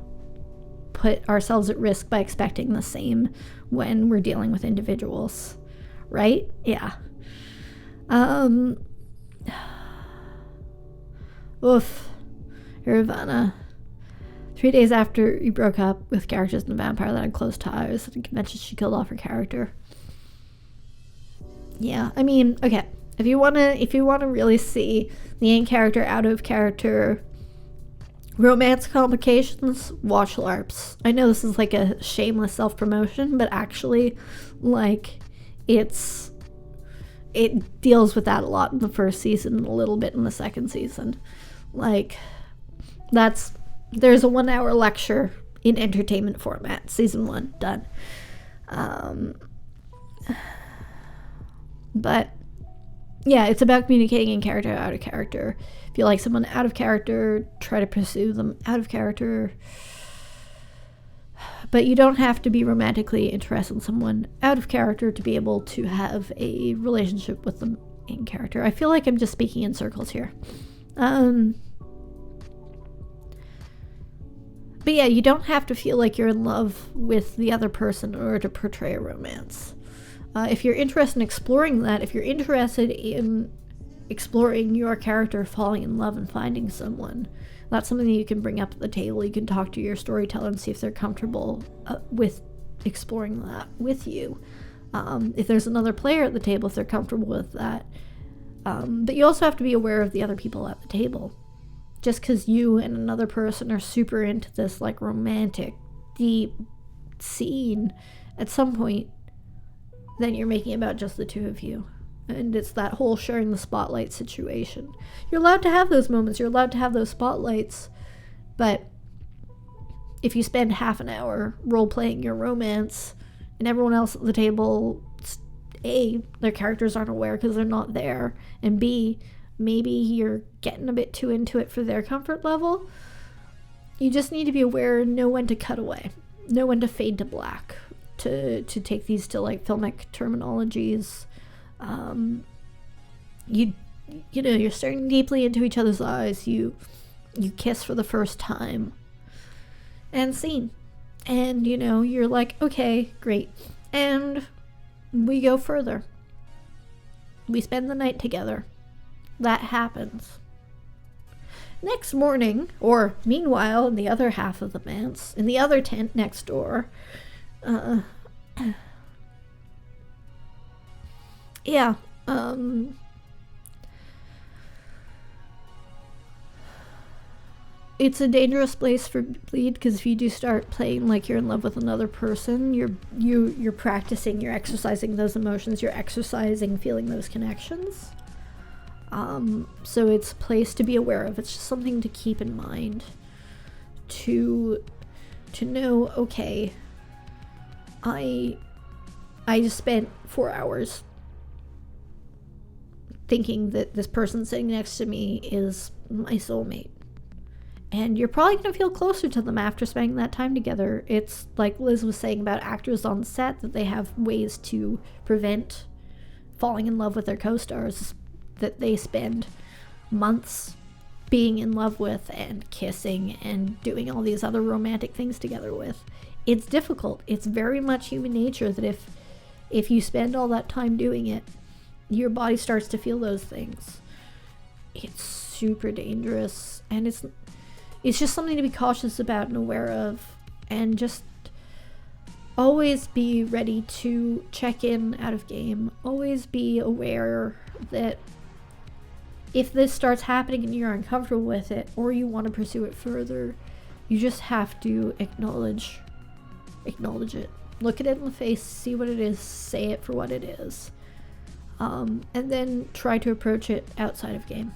put ourselves at risk by expecting the same when we're dealing with individuals, right? Yeah. Oof. Iravana. 3 days after you broke up with characters in the vampire that had close ties, at a convention she killed off her character. Yeah, I mean, okay. If you wanna really see the in character, out of character romance complications, watch LARPs. I know this is like a shameless self-promotion, but actually, like, it deals with that a lot in the first season and a little bit in the second season. Like, there's a 1 hour lecture in entertainment format. Season 1, done. But yeah, it's about communicating in character, out of character. If you like someone out of character, try to pursue them out of character. But you don't have to be romantically interested in someone out of character to be able to have a relationship with them in character. I feel like I'm just speaking in circles here. But yeah, you don't have to feel like you're in love with the other person in order to portray a romance. If you're interested in exploring that, if you're interested in exploring your character falling in love and finding someone, that's something that you can bring up at the table. You can talk to your storyteller and see if they're comfortable with exploring that with you. If there's another player at the table, if they're comfortable with that. But you also have to be aware of the other people at the table. Just because you and another person are super into this like romantic, deep scene, at some point, then you're making it about just the two of you. And it's that whole sharing the spotlight situation. You're allowed to have those moments, you're allowed to have those spotlights, but if you spend half an hour role-playing your romance, and everyone else at the table, A, their characters aren't aware because they're not there, and B, maybe you're getting a bit too into it for their comfort level, you just need to be aware and know when to cut away, know when to fade to black, to take these to like filmic terminologies. You know, you're staring deeply into each other's eyes, you kiss for the first time, and scene. And, you know, you're like, okay, great. And we go further. We spend the night together. That happens. Next morning, or meanwhile, in the other half of the manse, in the other tent next door, yeah, it's a dangerous place for bleed, because if you do start playing like you're in love with another person, you're practicing, you're exercising those emotions, you're exercising feeling those connections. So it's a place to be aware of. It's just something to keep in mind, to know, okay, I just spent 4 hours thinking that this person sitting next to me is my soulmate. And you're probably going to feel closer to them after spending that time together. It's like Liz was saying about actors on set, that they have ways to prevent falling in love with their co-stars that they spend months being in love with and kissing and doing all these other romantic things together with. It's difficult. It's very much human nature that if you spend all that time doing it, your body starts to feel those things. It's super dangerous, and it's just something to be cautious about and aware of, and just always be ready to check in out of game. Always be aware that if this starts happening and you're uncomfortable with it, or you want to pursue it further, you just have to acknowledge it. Look at it in the face, see what it is, say it for what it is. And then try to approach it outside of game.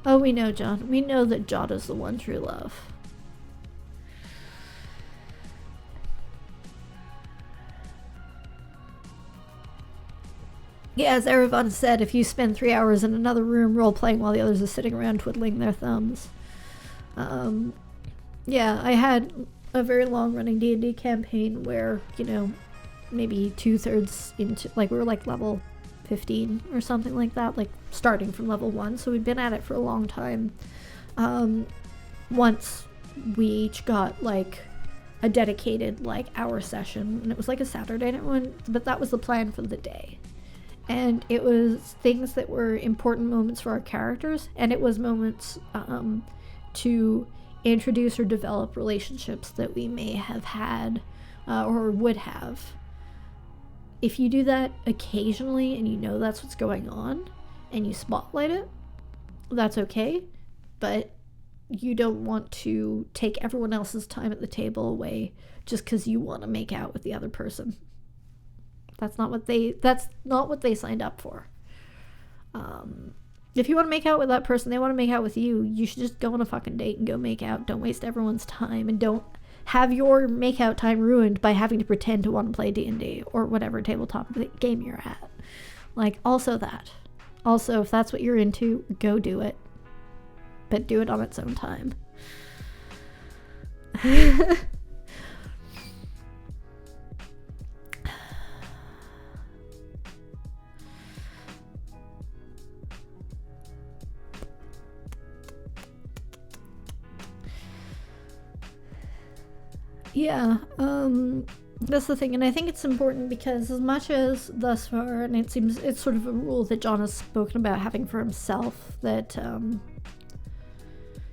Oh, we know, John. We know that Jada's the one true love. Yeah, as Erevan said, if you spend 3 hours in another room role-playing while the others are sitting around twiddling their thumbs. Yeah, I had a very long-running D&D campaign where, you know, maybe 2/3 into, like, we were like level 15 or something like that, like starting from level 1, so we'd been at it for a long time. Once we each got like a dedicated like hour session, and it was like a Saturday night, but that was the plan for the day. And it was things that were important moments for our characters, and it was moments to introduce or develop relationships that we may have had or would have. If you do that occasionally and you know that's what's going on and you spotlight it, that's okay, but you don't want to take everyone else's time at the table away just because you want to make out with the other person. That's not what they signed up for. If you want to make out with that person, they want to make out with you, you should just go on a fucking date and go make out. Don't waste everyone's time, and don't have your make out time ruined by having to pretend to want to play D&D or whatever tabletop game you're at. Like, also, if that's what you're into, go do it. But do it on its own time. Yeah, that's the thing, and I think it's important because as much as thus far, and it seems it's sort of a rule that John has spoken about having for himself, that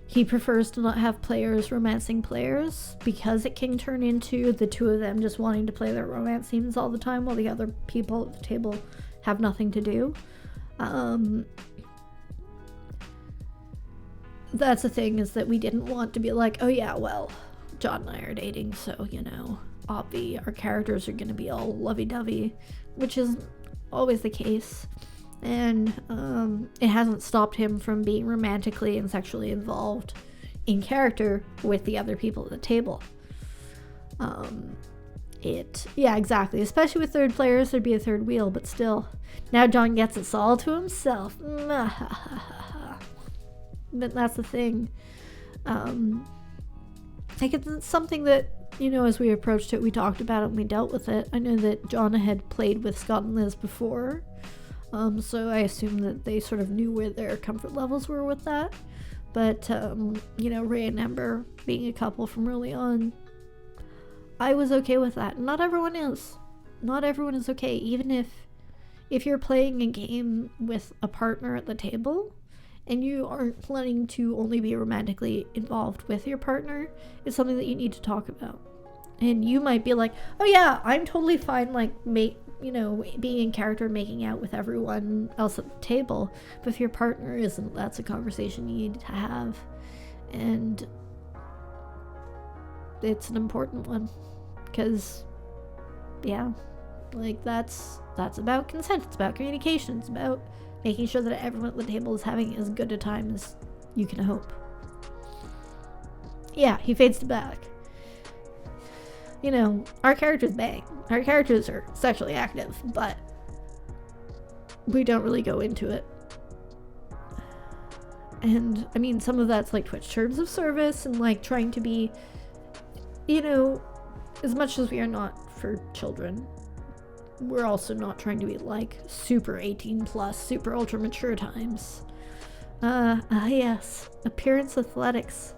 he prefers to not have players romancing players because it can turn into the two of them just wanting to play their romance scenes all the time while the other people at the table have nothing to do. That's the thing, is that we didn't want to be like, oh yeah, well, John and I are dating, so, you know, obvi, our characters are going to be all lovey-dovey, which is always the case. And it hasn't stopped him from being romantically and sexually involved in character with the other people at the table. Yeah, exactly. Especially with third players, there'd be a third wheel, but still. Now John gets it all to himself. But that's the thing. Like, it's something that, you know, as we approached it, we talked about it and we dealt with it. I know that John had played with Scott and Liz before, so I assume that they sort of knew where their comfort levels were with that. But, you know, Ray and Ember being a couple from early on, I was okay with that. Not everyone is. Not everyone is okay. Even if you're playing a game with a partner at the table, and you aren't planning to only be romantically involved with your partner, it's something that you need to talk about. And you might be like, oh yeah, I'm totally fine, like, you know, being in character, making out with everyone else at the table. But if your partner isn't, that's a conversation you need to have. And it's an important one. Because, yeah, like, that's about consent. It's about communication. It's about making sure that everyone at the table is having as good a time as you can hope. Yeah, he fades to black. You know, our characters bang. Our characters are sexually active, but we don't really go into it. And, I mean, some of that's like Twitch terms of service and like trying to be, you know, as much as we are not for children, we're also not trying to be like super 18 plus, super ultra mature times. Yes, appearance athletics.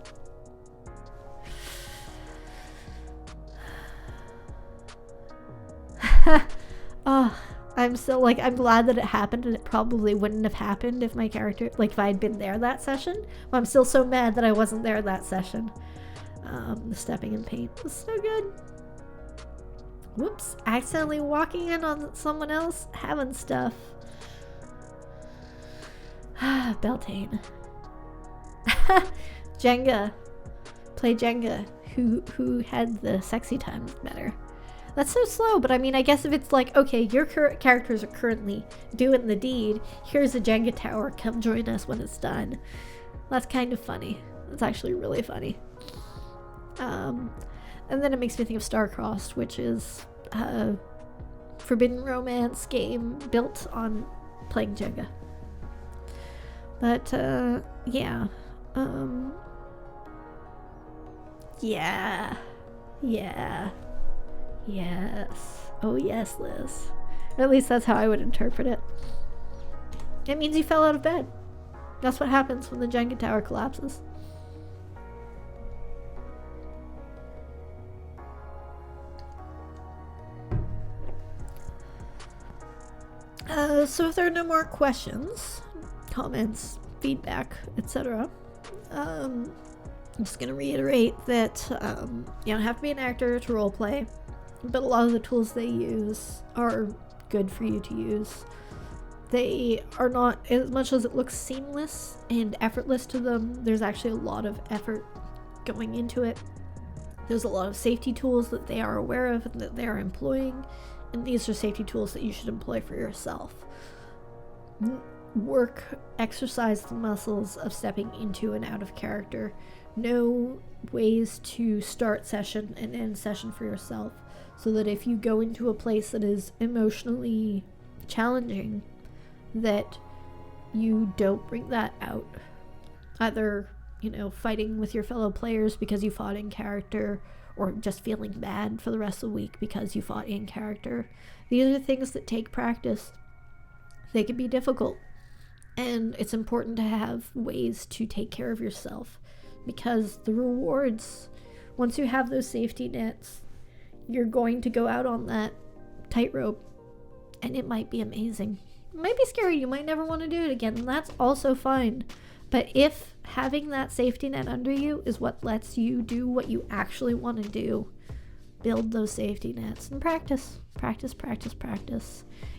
Oh, I'm still like, I'm glad that it happened, and it probably wouldn't have happened if my character, like, if I had been there that session. But I'm still so mad that I wasn't there that session. The stepping in paint was so good. Whoops, accidentally walking in on someone else having stuff. Beltane. Jenga. Play Jenga. Who had the sexy time better? That's so slow, but I mean, I guess if it's like, okay, your characters are currently doing the deed, here's a Jenga tower, come join us when it's done. That's kind of funny. That's actually really funny. And then it makes me think of Starcrossed, which is a forbidden romance game built on playing Jenga. But, yeah. Yeah. Yes. Oh yes, Liz. Or at least that's how I would interpret it. It means you fell out of bed. That's what happens when the Jenga tower collapses. So if there are no more questions, comments, feedback, etc., I'm just going to reiterate that you don't have to be an actor to roleplay, but a lot of the tools they use are good for you to use. They are not, as much as it looks seamless and effortless to them, there's actually a lot of effort going into it. There's a lot of safety tools that they are aware of and that they are employing, and these are safety tools that you should employ for yourself. Exercise the muscles of stepping into and out of character. Know ways to start session and end session for yourself, so that if you go into a place that is emotionally challenging, that you don't bring that out. Either, fighting with your fellow players because you fought in character, or just feeling bad for the rest of the week because you fought in character. These are things that take practice. They can be difficult, and it's important to have ways to take care of yourself, because the rewards, once you have those safety nets, you're going to go out on that tightrope, and it might be amazing. It might be scary, you might never want to do it again, and that's also fine. But if having that safety net under you is what lets you do what you actually want to do, build those safety nets and practice.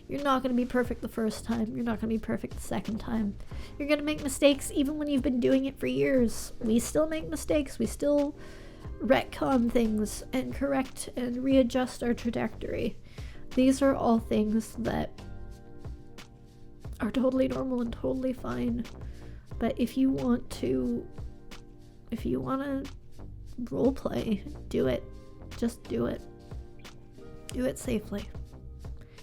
You're not going to be perfect the first time. You're not going to be perfect the second time. You're going to make mistakes even when you've been doing it for years. We still make mistakes. We still retcon things and correct and readjust our trajectory. These are all things that are totally normal and totally fine. But if you want to role play, do it. Just do it. Do it safely.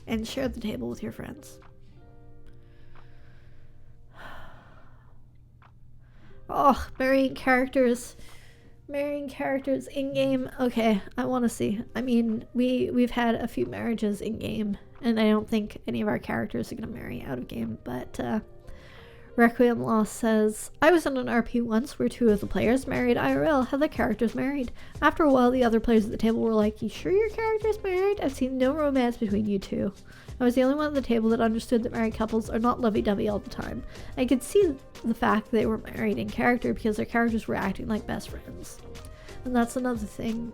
And share the table with your friends. Oh, marrying characters in game. Okay, I want to see. I mean, we've had a few marriages in game, and I don't think any of our characters are gonna marry out of game, but Requiem Lost says, I was in an RP once where two of the players married IRL, had their characters married. After a while, the other players at the table were like, you sure your character's married? I've seen no romance between you two. I was the only one at the table that understood that married couples are not lovey-dovey all the time. I could see the fact they were married in character because their characters were acting like best friends. And that's another thing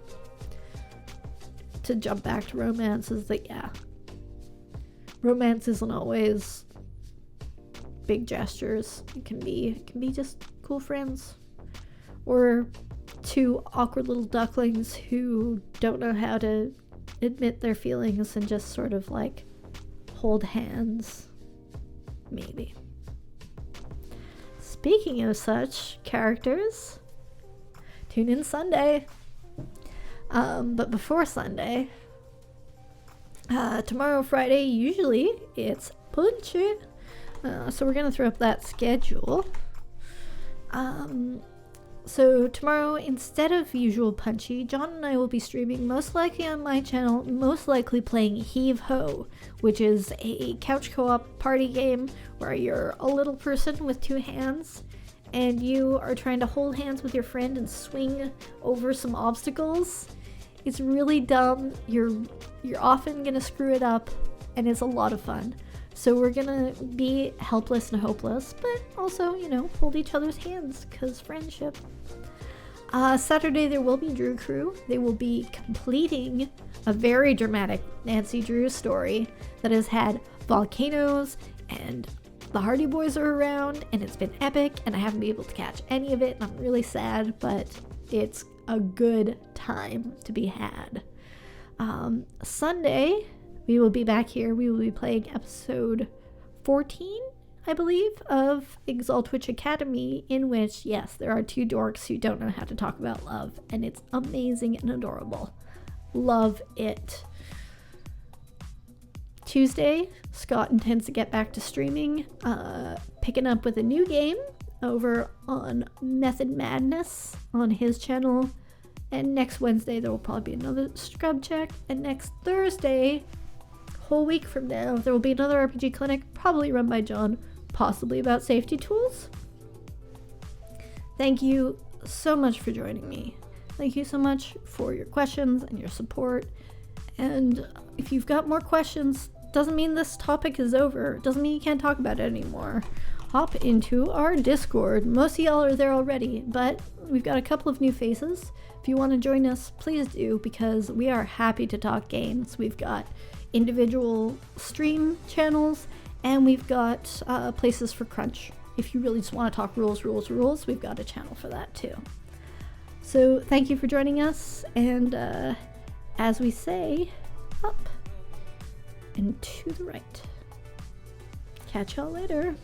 to jump back to romance, is that, yeah, romance isn't always big gestures. It can be just cool friends, or two awkward little ducklings who don't know how to admit their feelings and just sort of like hold hands, maybe. Speaking of such characters, tune in Sunday. But before Sunday, tomorrow, Friday, usually it's Punchy. So we're going to throw up that schedule. So tomorrow, instead of usual Punchy, John and I will be streaming, most likely on my channel, most likely playing Heave Ho, which is a couch co-op party game where you're a little person with two hands, and you are trying to hold hands with your friend and swing over some obstacles. It's really dumb. You're often going to screw it up, and it's a lot of fun. So we're gonna be helpless and hopeless, but also, hold each other's hands, because friendship. Saturday there will be Drew Crew. They will be completing a very dramatic Nancy Drew story that has had volcanoes, and the Hardy Boys are around, and it's been epic, and I haven't been able to catch any of it, and I'm really sad, but it's a good time to be had. Sunday, we will be back here. We will be playing episode 14, I believe, of Exalt Witch Academy, in which, yes, there are two dorks who don't know how to talk about love, and it's amazing and adorable. Love it. Tuesday, Scott intends to get back to streaming, picking up with a new game over on Method Madness on his channel. And next Wednesday, there will probably be another scrub check. And next Thursday, whole week from now, there will be another RPG clinic, probably run by John, possibly about safety tools. Thank you so much for joining me. Thank you so much for your questions and your support. And if you've got more questions, doesn't mean this topic is over. It doesn't mean you can't talk about it anymore. Hop into our Discord. Most of y'all are there already, but we've got a couple of new faces. If you want to join us, please do, because we are happy to talk games. We've got individual stream channels, and we've got places for crunch. If you really just want to talk rules, we've got a channel for that too. So thank you for joining us, and as we say, up and to the right. Catch y'all later.